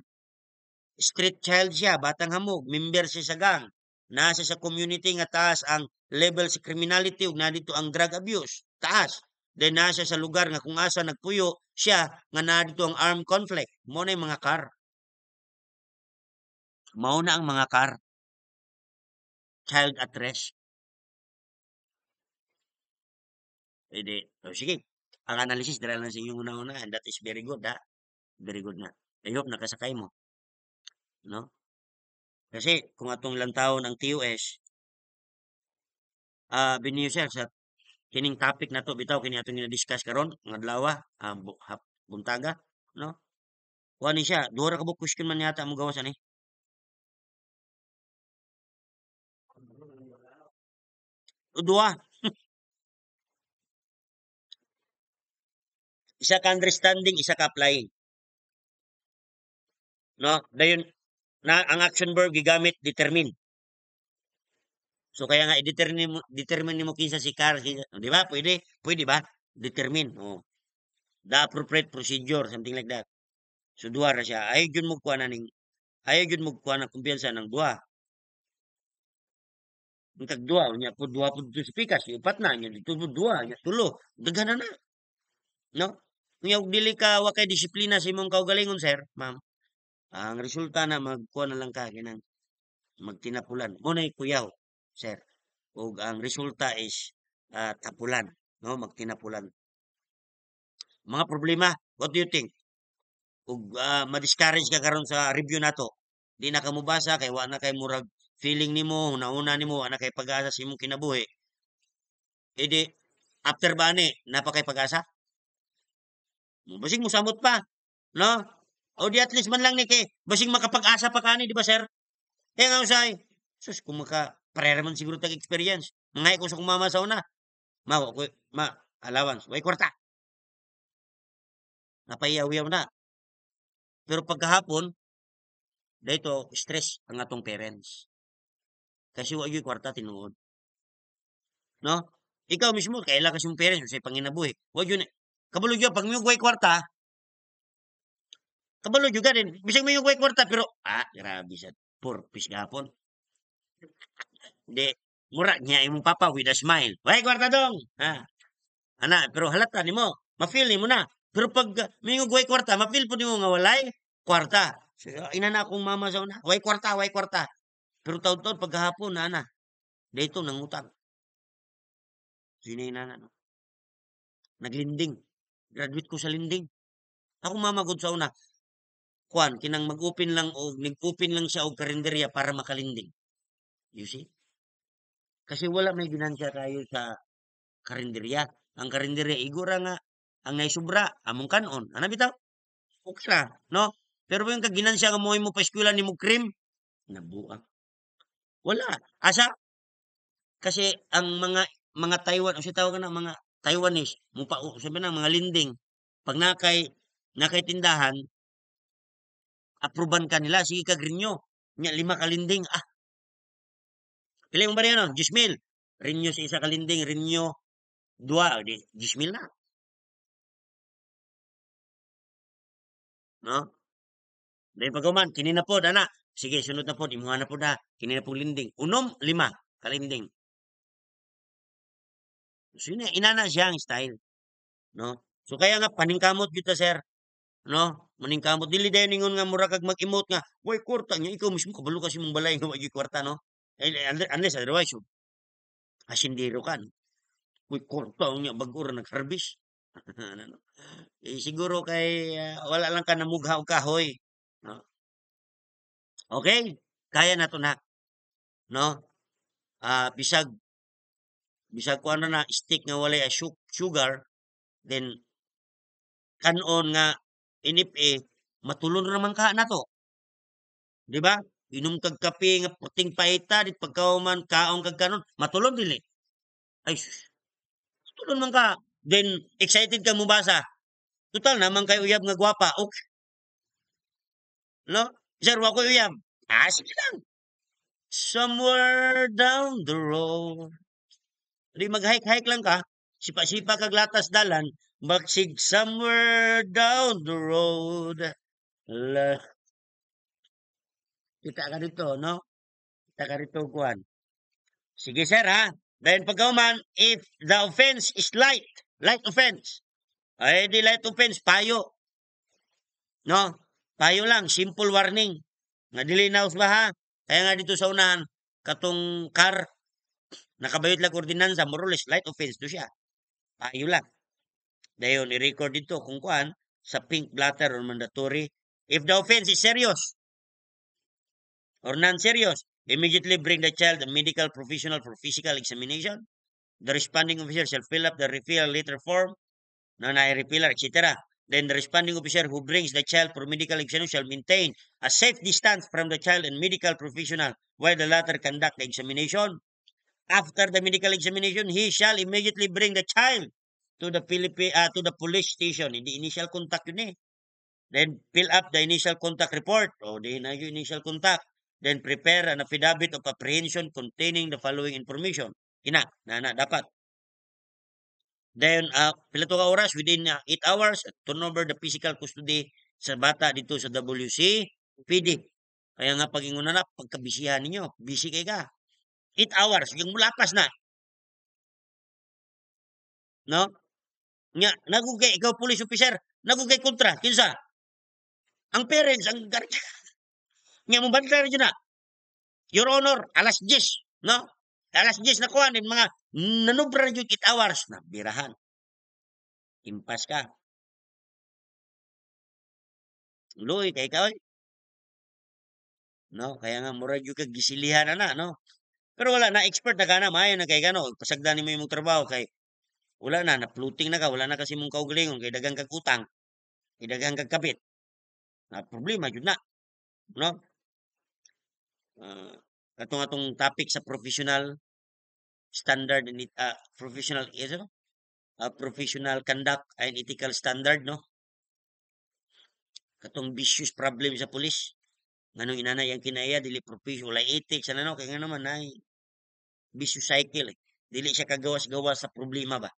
Street child siya, batang hamog, member siya sa gang. Nasa sa community nga taas ang level sa criminality ug nadito ang drug abuse. Taas. Then nasa sa lugar nga kung asa nagpuyo siya nga nadito ang armed conflict. Mao na yung mga car. Mao na ang mga car. Child at risk. Pwede. Sige. Ang analysis dala lang sa inyong una-una and that is very good ha. Very good na. I hope nakasakay mo. No? Kasi kung atong lantawon ang TUS, binyo sir sa kining topic na to bitaw kini atong gina-discuss karon nga adlaw buntaga, no? Kuha ni siya, duha ra ka buok question man yata mo gawas ani. Duha. Isa ka understanding, isa ka applying. No? Dayon na ang action verb gigamit determine. So kaya nga determine nimo kinsa si car, di ba? Pwede ba? Determine. Oh. The appropriate procedure, something like that. So duha ra siya. Ayaw gyud mo kuha ng kumpiyansa ng duha. Ang tag duha unya po duha pud sa pikas, upat na nya dito pud duha, nya tulo. Daghan na. No? Unya og dili ka wa kay disiplina sa imong kaugalingon, sir, ma'am. Ang resulta na magkuha na lang ka kinang magtinapulan. Mo nay kuyaw, sir. Ug ang resulta is tapulan, no? Magtinapulan. Mga problema, what do you think? Ug ma-discourage ka karon sa review nato. Di na ka mobasa kay wa na kay murag feeling nimo, una nimo wa na kay pag-asa sa imong kinabuhi. Edi after ba ni napakay pag-asa? Basig mo samot pa, no? O di at least man lang ni kay basig makapag-asa pa kani, di ba sir? Kaya nga usay, sus kung pareha man siguro tag experience. Ngay ko sa kumama sa una. Ma, allowance, way kwarta. Napaiyaw-yaw na. Pero pagkahapon, dahito stress ang atong parents. Kasi wa gyud kwarta tinuod. No? Ikaw mismo kaila kasi yung parents sa panginabuhi. Wa gyud kabalo gyud pag may kwarta, kabalo gyud din. Bisag may kwarta pero grabe sa purpose gahapon. Hindi mura niya imong papa with a smile. Way kwarta dong. Ana pero halata nimo, ma-feel nimo na. Pero pag may kwarta, ma-feel po nimo nga walay kwarta. So, ina na akong mama sa una, way kwarta. Pero taon-taon paghapon na dito nangutang. Sinay na no. Naglinding. Graduate ko sa linding. Ako mamagod sa una. Kuan, kinang mag-open lang o nag-open lang siya og karinderya para makalinding. You see? Kasi wala may ginansya tayo sa karinderya. Ang karinderya, igura nga, ang naisubra, among kanon. Ano bitaw? Okay ra, no? Pero yung kaginansya nga mo pa eskwela ni mo cream, nabuang. Wala. Asa? Kasi ang mga Taiwan, o si tawag na mga Taiwanese, sabi na mga linding, pag nakay na kay tindahan, aproban ka nila, sige kag renew. Nya 5 ka linding, pili mo ba rin ano? 10,000. Renew sa isa ka linding, renew 2, di 10,000 na, no? Dahil pagkuman, kini na pod, ana. Sige, sunod na pod, imuha na pod ha. Kini na pod linding. Unom, 5 kalinding. So, inana siya ang style, no? So, kaya nga, paningkamot yun ta, sir, no? Maningkamot. Dili dahil ningon nga mura kag mag-emote nga, way, kwarta niyo, ikaw mismo, kabalo kasi mong balay nga magi kwarta, no? Unless otherwise, asindiro ka, no? Way, kwarta niya, bagura nag-harvest. Ano, no? Siguro kay, wala lang ka namugha og kahoy, no? Okay? Kaya na to na, no? Bisag ko ano na stick nga walay sugar, then kanon nga inip matulon naman ka na to, di ba? Inom kag kape nga puting paita dit pagkauman kaon kag kanon matulon dili. Ay sus, matulon man ka. Then excited ka mo basa. Total naman kay uyab nga gwapa. Okay, no? Sir, wa ko uyab. Sige lang. Somewhere down the road. Di mag-hike-hike lang ka, sipa-sipa kag latas dalan, magsig somewhere down the road. La, kita ka dito, no? Kita ka dito, kuhan. Sige, sir, ha? Dahil pagkauman, if the offense is light offense, ay di light offense, payo, no? Payo lang, simple warning. Nga dili na ba, ha? Kaya nga dito sa unahan, katong car, nakabayot lang ordinansa, more or less, light offense to siya. Payo lang. Dayon, i-record dito kung kuan sa pink blatter or mandatory. If the offense is serious or non-serious, immediately bring the child to medical professional for physical examination. The responding officer shall fill up the refill letter form, refiller, etc. Then the responding officer who brings the child for medical examination shall maintain a safe distance from the child and medical professional while the latter conduct the examination. After the medical examination, he shall immediately bring the child to the to the police station. Hindi initial contact yun eh. Then fill up the initial contact report. Di na yung initial contact. Then prepare an affidavit of apprehension containing the following information. Dapat. Then, pila to ka oras? Within 8 hours, turn over the physical custody sa bata dito sa WC PD. Kaya nga pag-ingon na pagkabisihan ninyo, busy kay ka. 8 hours, yung mulapas na. No? Nga, nagugay, ikaw police officer, nagugay kontra, kinsa? Ang parents, ang guardian. Nga mo bantay rin na. Your Honor, alas 10, no? Alas 10 na kuhan, mga nanubra yung 8 hours na birahan. Impas ka. Luoy, kay ka, no? Kaya nga, murag yung kagisilihan na, no? Pero wala na, expert na ka na, maayo na kay ka, no? Pasagdan mo yung trabaho, kay wala na, na-floating na ka, wala na kasi mong kaugalingon, kay dagang kag utang, kay dagang kag kapit. Problema, yun na, no? Atong topic sa professional standard and professional conduct and ethical standard, no? Katong vicious problem sa pulis. Nganong inanay ang kinaya dili professional wala ethics ano no kay nga naman ay vicious cycle eh. Dili siya kagawas-gawas sa problema ba,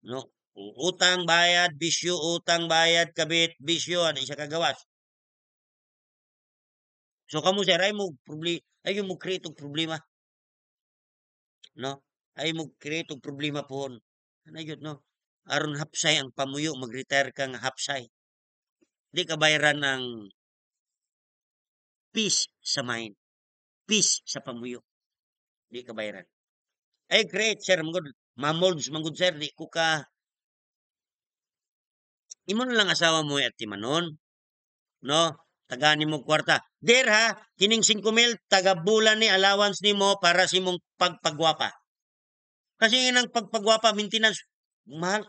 no? Utang bayad bisyo, utang bayad kabit bisyo, ano siya kagawas. So kamo sir ay mo create og problema, no? Ay mo create og problema pohon. Ano yun, no? Aron hapsay ang pamuyo, mag-retire ka nga hapsay. Di ka bayaran ng peace sa mind, peace sa pamuyo. Di ka bayaran. Ay, great, sir. Mamolds, mangod, sir. Di ko ka. Imo na lang asawa mo at timanon. No? Tagani mo kwarta. Der ha, kining 5,000, taga-bulan ni allowance ni mo para si mong pagpagwapa. Kasi inang pagpagwapa, maintenance, mahal.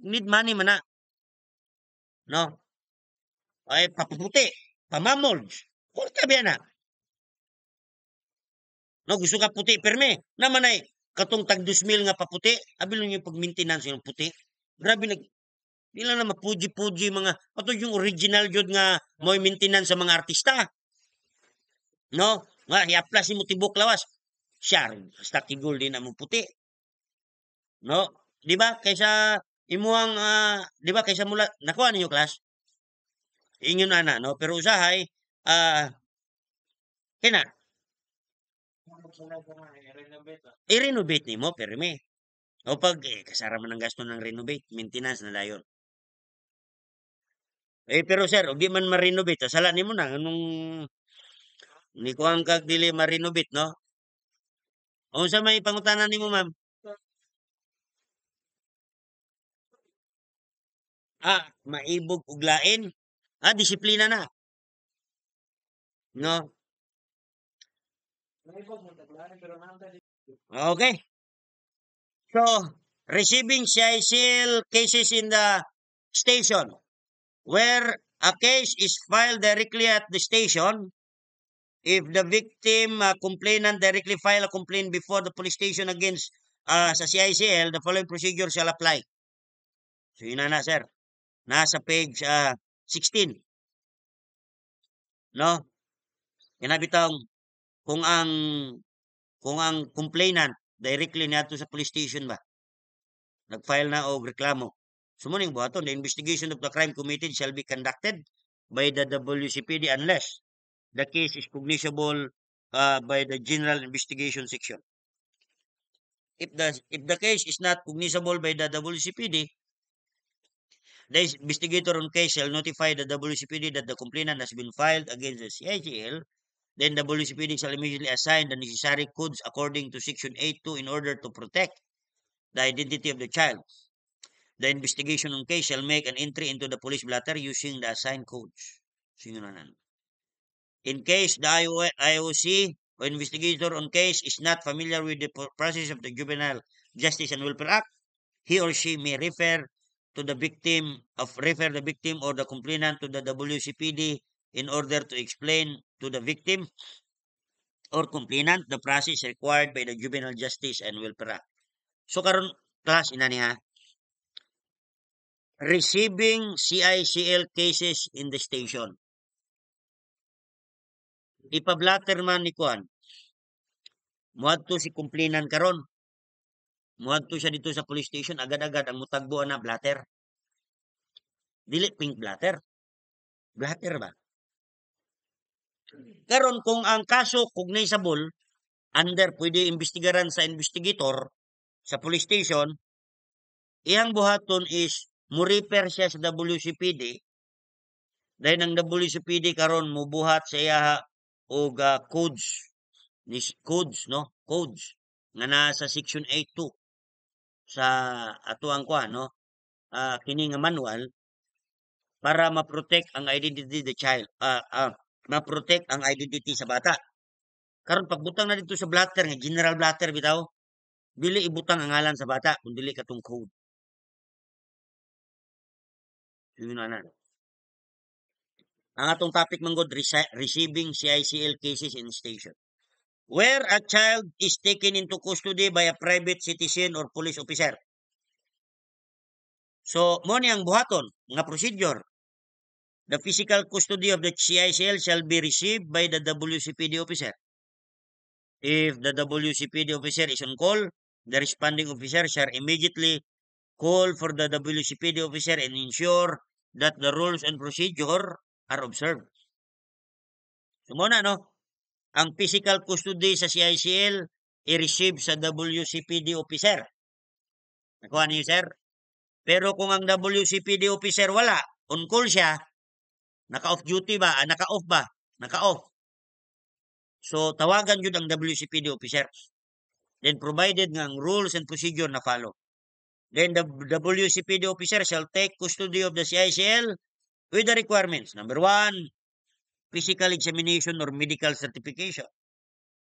Need money man na. No? Ay, papaputi, pamamolds. Kwarta biya na. No, gusto ka puti, perme. Naman ay, katong tag 2,000 nga paputi, abilon yung pag-maintenance yung puti. Grabe Di lang na mapuji-puji mga ato yung original jud nga mo'y maintenance sa mga artista. No? Nga i-apply mo tibok lawas. Siya basta tigol din na mo puti. No? Di ba? Kaysa imuang di ba kaysa mula nakuha ninyo class? Ingon ana no, pero usahay kina i-renovate nimo permi. O pag kasara man ang gasto ng renovate, maintenance na dayon. Pero sir, og di man ma-renovate, sala nimo na anong ni ko ang kag dili ma-renovate, no? Unsa may pangutanan nimo, ma'am? Maibog ug lain. Disiplina na, no? Okay. So, receiving CICL cases in the station where a case is filed directly at the station. If the victim complainant directly file a complaint before the police station against sa CICL, the following procedure shall apply. So yun na sir. Nasa page 16. No? Kinabitang kung ang complainant directly niadto sa police station ba nag-file na og reklamo. Sumuning buhaton, the investigation of the crime committed shall be conducted by the WCPD unless the case is cognizable by the General Investigation Section. If the case is not cognizable by the WCPD, the investigator on case shall notify the WCPD that the complainant has been filed against the CICL. Then the WCPD shall immediately assign the necessary codes according to Section 8.2 in order to protect the identity of the child. The investigation on case shall make an entry into the police blotter using the assigned codes. In case the IOC or investigator on case is not familiar with the process of the Juvenile Justice and Welfare Act, he or she may refer the victim or the complainant to the WCPD in order to explain to the victim or complainant the process required by the Juvenile Justice and Welfare Act. So karon class ina niya receiving CICL cases in the station. Ipablatter man ni kuan. Muadto si complainant karon. Muadto siya dito sa police station agad-agad ang mutagbo na blatter. Dili pink blatter. Blatter ba? Karon kung ang kaso cognizable under pwede imbestigaran sa investigator sa police station, iyang buhaton is mo-refer siya sa WCPD. Dahil ang WCPD karon mubuhat sa iya og codes no codes nga nasa section 8.2 sa atuang kuan no kini nga manual para ma-protect ang identity of the child ma-protect ang identity sa bata. Karon pagbutang na dito sa blatter nga general blatter bitaw dili ibutang ang ngalan sa bata kun dili katong code. Yun na. Ang atong topic manggod receiving CICL cases in station. Where a child is taken into custody by a private citizen or police officer. So, mo ni ang buhaton nga procedure. The physical custody of the CICL shall be received by the WCPD officer. If the WCPD officer is on call, the responding officer shall immediately call for the WCPD officer and ensure that the rules and procedure are observed. So muna no, ang physical custody sa CICL i-receive sa WCPD officer. Nakuha niyo sir? Pero kung ang WCPD officer wala, on call siya, naka-off duty ba? Naka-off ba? Naka-off. So tawagan yun ang WCPD officer. Then provided nga ang rules and procedure na follow. Then the WCPD officer shall take custody of the CICL with the requirements. Number 1, physical examination or medical certification.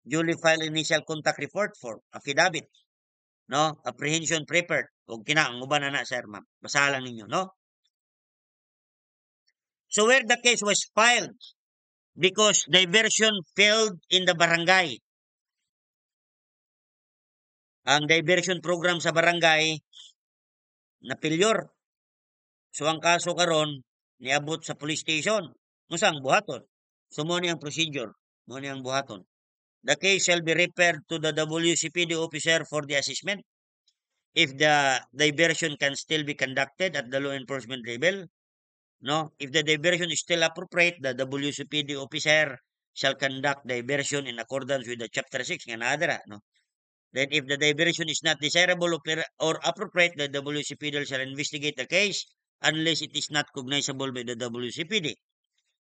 Duly filed initial contact report for affidavit. No? Apprehension prepared. Huwag ang uban na sir, ma'am. Basahan lang ninyo, no? So where the case was filed because diversion failed in the barangay. Ang diversion program sa barangay na failure. So ang kaso karon niabot sa police station. Musang buhaton. So mo ni ang procedure, mo ni ang buhaton. The case shall be referred to the WCPD officer for the assessment. If the diversion can still be conducted at the law enforcement level, no? If the diversion is still appropriate, the WCPD officer shall conduct diversion in accordance with the Chapter 6 nga naadara, no? Then if the diversion is not desirable or appropriate, the WCPD shall investigate the case unless it is not cognizable by the WCPD,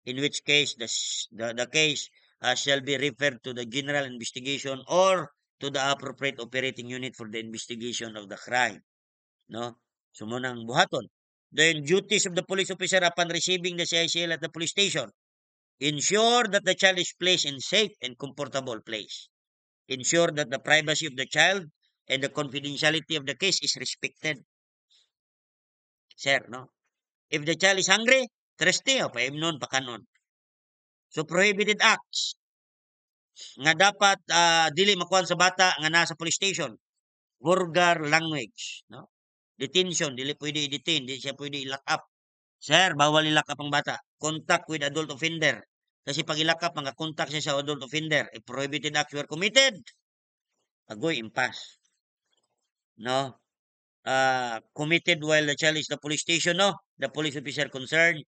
in which case the case shall be referred to the general investigation or to the appropriate operating unit for the investigation of the crime, no? Sumunang buhaton. Then duties of the police officer upon receiving the CICL at the police station: ensure that the child is placed in safe and comfortable place. Ensure that the privacy of the child and the confidentiality of the case is respected. Sir, no? If the child is hungry, thirsty, o paimnon, pakanon. So prohibited acts nga dapat dili makuha sa bata nga nasa police station: vulgar language, no? Detention, dili pwede i-detain, dili siya pwede i-lock up. Sir, bawal i-lock up ang bata. Contact with adult offender. Kasi pag i-lock up, contact siya sa adult offender. If prohibited acts were committed, agoy impas. No? Committed while the child is the police station, no? The police officer concerned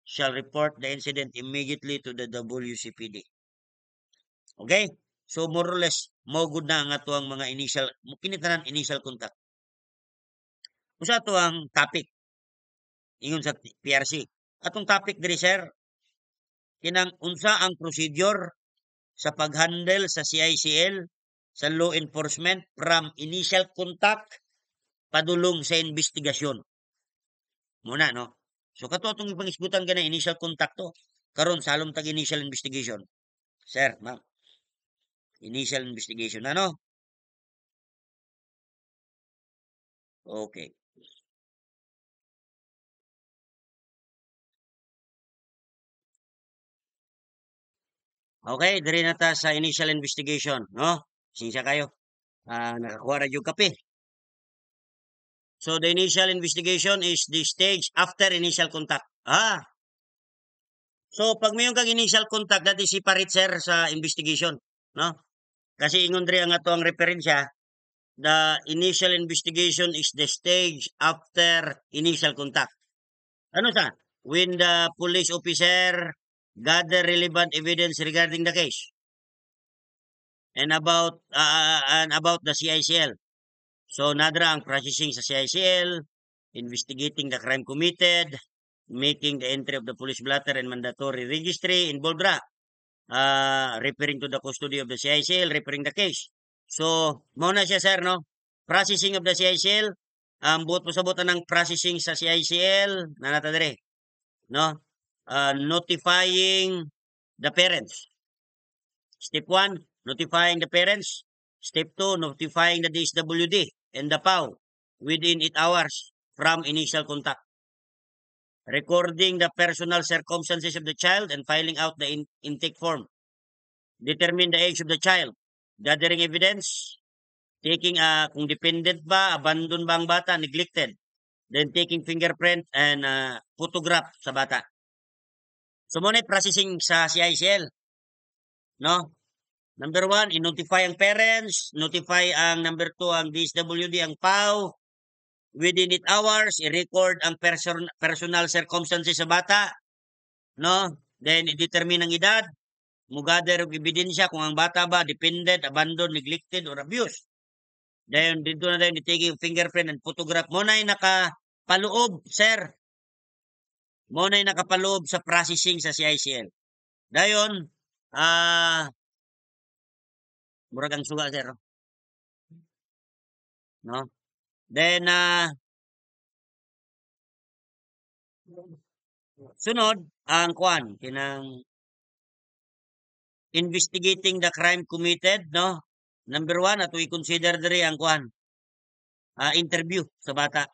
shall report the incident immediately to the WCPD. Okay? So more or less, mo good na ang ato ang mga initial, kinitanan initial contact. Usa to ang topic ingon sa PRC. Atong topic diri sir, kinang unsa ang procedure sa paghandle sa CICL sa law enforcement from initial contact padulong sa investigasyon. Muna, no? So kato atong ipangisgutan gana initial contact to. Karon salom tag initial investigation. Sir, ma'am. Initial investigation ano? Okay. Okay, diri na ta sa initial investigation, no? Sinsya kayo. Nakakuha ra yung kape. So the initial investigation is the stage after initial contact. So pag mayong kag initial contact, that is separate sir sa investigation, no? Kasi ingon diri ang ato ang referensya, the initial investigation is the stage after initial contact. Ano sa? When the police officer gather relevant evidence regarding the case and about the CICL. So nadra ang processing sa CICL, investigating the crime committed, making the entry of the police blotter and mandatory registry, involved ra. Referring to the custody of the CICL, referring the case. So, muna siya sir, no? Processing of the CICL, buot po sa butan ng processing sa CICL, nanata dire, no? Notifying the parents. Step 1, notifying the parents. Step 2, notifying the DSWD and the PAW within 8 hours from initial contact. Recording the personal circumstances of the child and filing out the intake form. Determine the age of the child. Gathering evidence. Taking kung dependent ba, abandon ba ang bata, neglected. Then taking fingerprint and photograph sa bata. So muna processing sa CICL. No? Number 1, i-notify ang parents. Notify ang number 2, ang DSWD, ang PAW. Within 8 hours, i-record ang personal circumstances sa bata. No? Then, i-determine ang edad. Mugather og ebidensya kung ang bata ba dependent, abandoned, neglected, or abused. Then, dito na tayo taking fingerprint and photograph. Mo na'y nakapaloob, sir. Mo na'y nakapaloob sa processing sa CICL. Dayon, murag ang suga, sir. No? Then, sunod, ang kwan, kinang investigating the crime committed, no? Number 1, ato i-consider diri ang kwan, interview sa bata.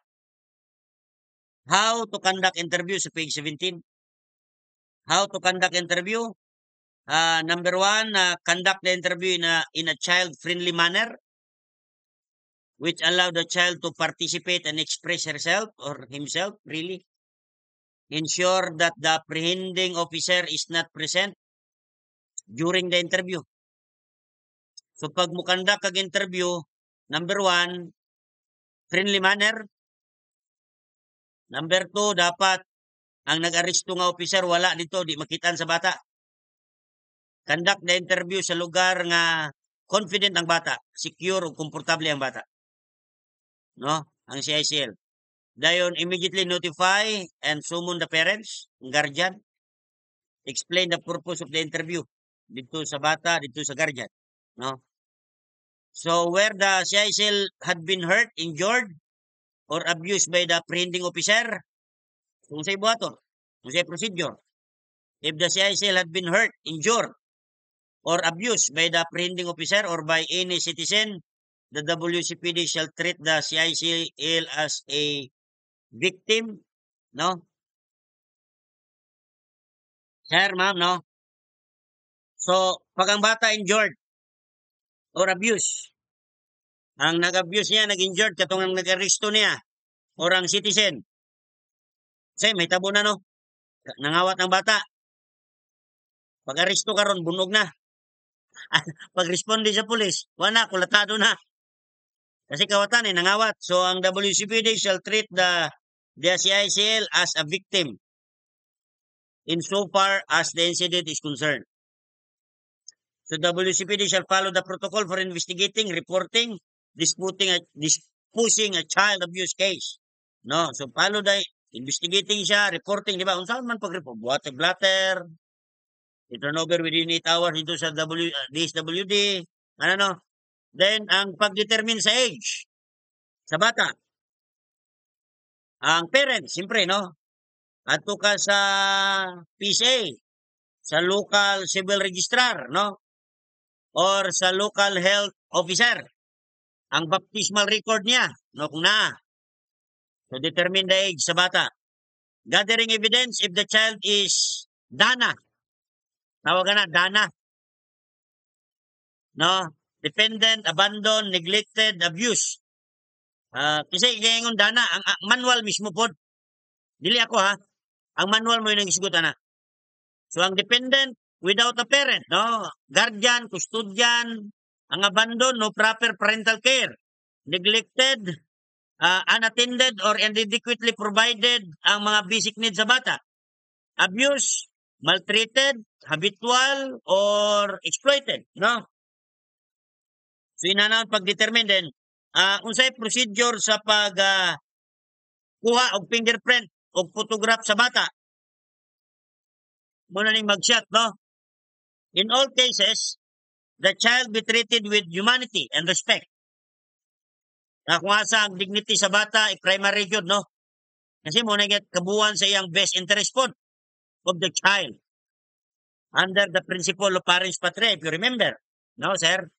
How to conduct interview sa page 17. How to conduct interview. Number 1, conduct the interview in a child-friendly manner, which allow the child to participate and express herself or himself freely. ensure that the apprehending officer is not present during the interview. So pag mo conduct kag interview, number 1, friendly manner. Number 2, dapat ang nag-aresto nga officer wala dito, di makitaan sa bata. Conduct the interview sa lugar nga confident ang bata, secure ug komportable ang bata. No? Ang CICL. Dayon immediately notify and summon the parents, guardian. Explain the purpose of the interview dito sa bata, dito sa guardian, no? So where the CICL had been hurt, injured, or abused by the apprehending officer, unsay buhaton, unsay procedure. If the CICL had been hurt, injured, or abused by the apprehending officer or by any citizen, the WCPD shall treat the CICL as a victim, no? Sir, ma'am, no? So, pag ang bata injured or abused, ang nag-abuse niya, nag-injured, katong ang nag-aresto niya, or ang citizen, kasi may tabo na, no? Nangawat ang bata. Pag-aresto ka ron, bunog na. Pag-responde sa pulis, wala, kulatado na. Kasi kawatan nangawat. So, ang WCPD shall treat the CICL as a victim insofar as the incident is concerned. So, WCPD shall follow the protocol for investigating, reporting, disposing a child abuse case. No? So, follow the investigating siya, reporting, di ba? Unsaon man pag-report? Blatter, i-turn over within 8 hours dito sa DSWD. Ano, no? Then, ang pag-determine sa age, sa bata, ang parents, siyempre, no? Ato ka sa PCA, sa local civil registrar, no? Or sa local health officer. Ang baptismal record niya, no? Kung na. So, determine the age sa bata. Gathering evidence if the child is Dana. Tawagan na, Dana. No? Dependent, abandoned, neglected, abused. Kasi ngayon Dana, ang manual mismo po. Dili ako ha. Ang manual mo yung nagisigutan na. So, ang dependent, without a parent, no? Guardian, custodian, ang abandon, no proper parental care. Neglected, unattended, or inadequately provided ang mga basic needs sa bata. Abuse, maltreated, habitual, or exploited, no? So, inanaon pag-determine din, unsay procedure sa pag kuha og fingerprint o photograph sa bata. Muna ning mag-shot, no? In all cases, the child be treated with humanity and respect. Kung asa ang dignity sa bata, primary yun, no? Kasi muna nga kabuuan sa iyang best interest po of the child. Under the principle of parens patriae, if you remember. No, sir?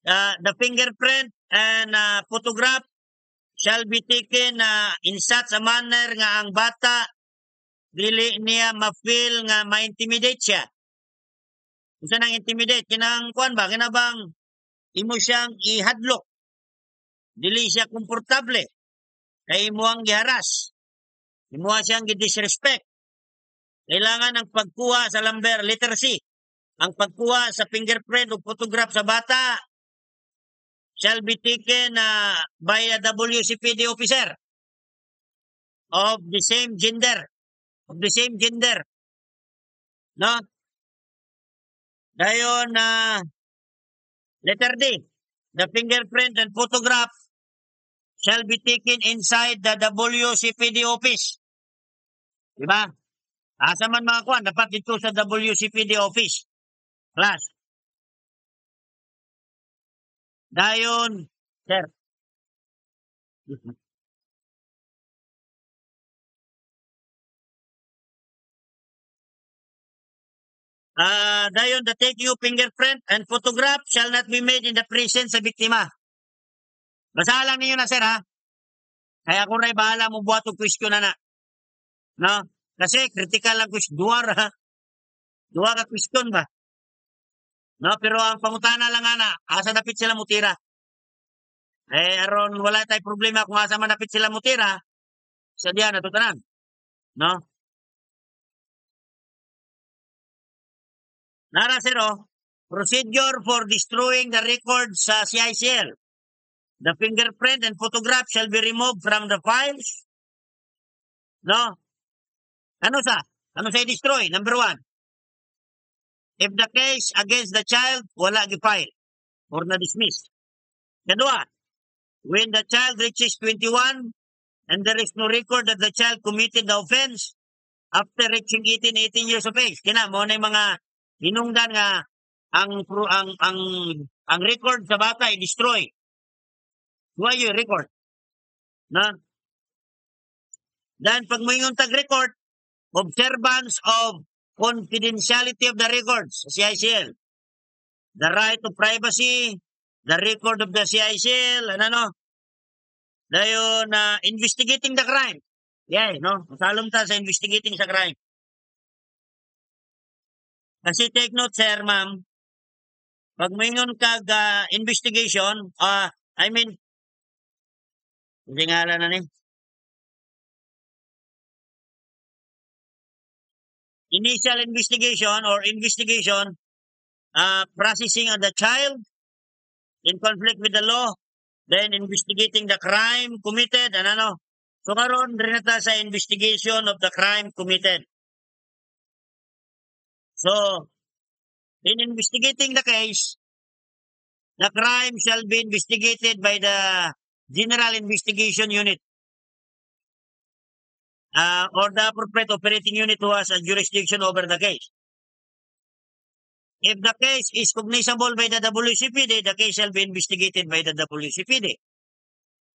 The fingerprint and photograph shall be taken in such a manner nga ang bata dili niya ma-feel nga ma-intimidate siya. Kung nang intimidate, kinang kuan ba? Kinabang imo siyang ihadlok. Dili siya komportable. Kay imo ang giharas. Imo siyang gi-disrespect. Kailangan ang pagkuha sa lumber, letter C. Ang pagkuha sa fingerprint o photograph sa bata shall be taken by a WCPD officer of the same gender. No? Dayon letter D. The fingerprint and photograph shall be taken inside the WCPD office. Diba? Asa man mga kuan, dapat dito sa WCPD office. Class. Dayon, sir. Dayon, the taking of fingerprint and photograph shall not be made in the presence sa biktima. Basahan lang ninyo na, sir, ha? Kaya kung rin bahala mo buhat o question na. No? Kasi critical lang question. Dua ka question ba? No? Pero ang pangutana lang na, asa dapit sila mutira. Aron wala tay problema kung asa man dapit sila mutira, sa diyan natutanan. no? Nara zero, procedure for destroying the records sa CICL. The fingerprint and photograph shall be removed from the files, no? Ano sa? Ano sa i-destroy? Number one, if the case against the child, wala gi-file or na-dismiss. Kadua, when the child reaches 21 and there is no record that the child committed the offense after reaching 18 years of age. Kina mo na yung mga hinungdan nga ang record sa bata i-destroy. Why you record? Na? Then pag moingon tag record, observance of confidentiality of the records, CICL. The right to privacy, the record of the CICL, ano, dayon na investigating the crime. Yeah, no? Masalom ta sa investigating sa crime. Kasi take note, sir, ma'am, pag moingon kag investigation, I mean, hindi nga na ni. Initial investigation or investigation, processing of the child in conflict with the law, then investigating the crime committed, and ano. So karon rin na ta sa investigation of the crime committed. So, in investigating the case, the crime shall be investigated by the General Investigation Unit or the appropriate operating unit who has a jurisdiction over the case. If the case is cognizable by the WCPD, the case shall be investigated by the WCPD.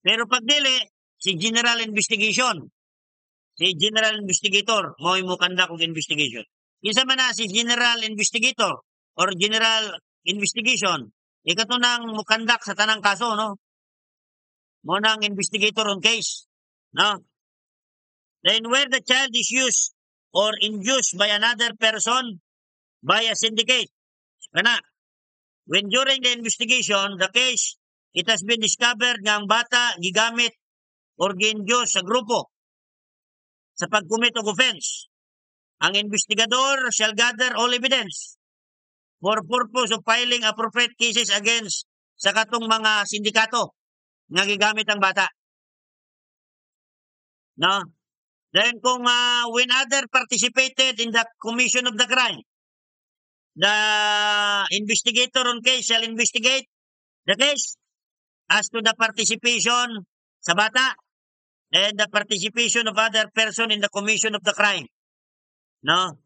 Pero pag dili, si General Investigation, si General Investigator, mo conduct og investigation. Kinsa man na si General Investigator or General Investigation, ikato nang mo conduct sa tanang kaso, no? Mo nang investigator on case, no? Then where the child is used or induced by another person by a syndicate, kana, when during the investigation, the case, it has been discovered nga ang bata gigamit or gi-induce sa grupo sa pag-commit og offense. Ang investigador shall gather all evidence for purpose of filing appropriate cases against sa katong mga sindikato nga gigamit ang bata. No? Then kung when other participated in the commission of the crime, the investigator on case shall investigate the case as to the participation sa bata and the participation of other person in the commission of the crime. No?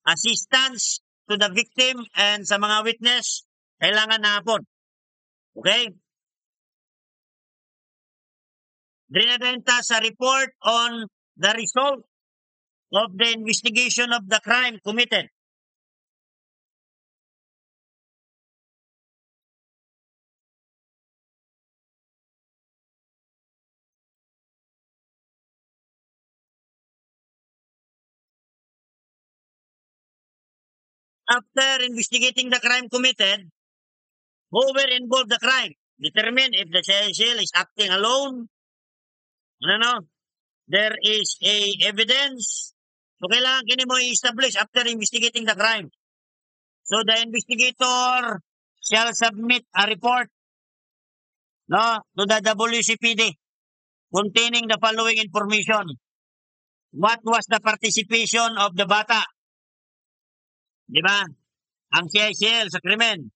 Assistance to the victim and sa mga witness, kailangan na hapon. Okay? Dinadenta sa report on the result of the investigation of the crime committed. After investigating the crime committed, whoever involved the crime, determine if the CICL is acting alone, there is a evidence. So kailangan kini mo i-establish after investigating the crime. So the investigator shall submit a report, no, to the WCPD containing the following information. What was the participation of the bata? Di ba? Ang CICL sa krimen.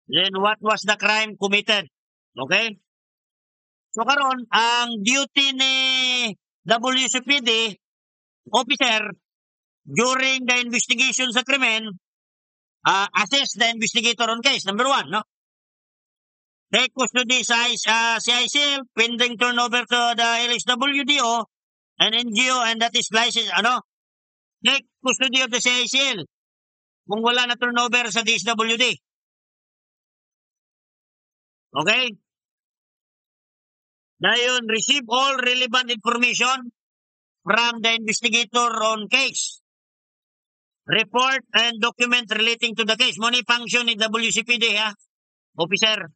Then what was the crime committed? Okay? So karon ang duty ni WCPD officer during the investigation sa krimen, assess the investigator on case. Number one, no? Take custody sa CICL, pending turnover to the LSWDO and NGO, and that is license, take custody of the CICL kung wala na turnover sa DSWD. Okay? Dayon, receive all relevant information from the investigator on case. Report and document relating to the case. Money function ni WCPD, ha? Officer.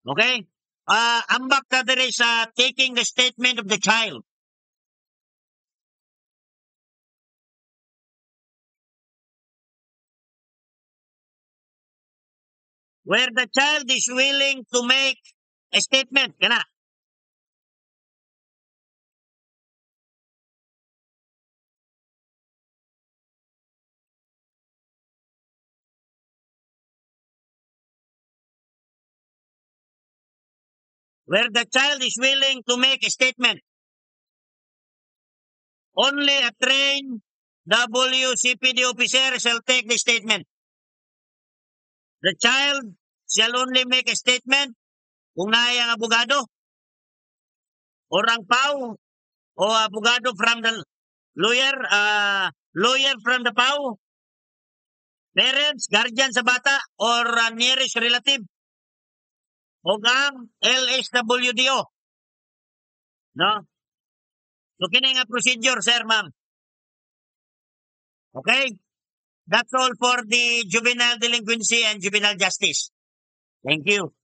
Okay? ambak na diri sa taking the statement of the child. Where the child is willing to make a statement, kana. Where the child is willing to make a statement. Only a trained WCPD officer shall take the statement. The child shall only make a statement kung naay ang abogado or ang PAW o abogado from the lawyer from the PAW, parents, guardian sa bata, or nearest relative, o ang LSWDO. No? So, kini nga procedure, sir, ma'am. Okay? That's all for the juvenile delinquency and juvenile justice. Thank you.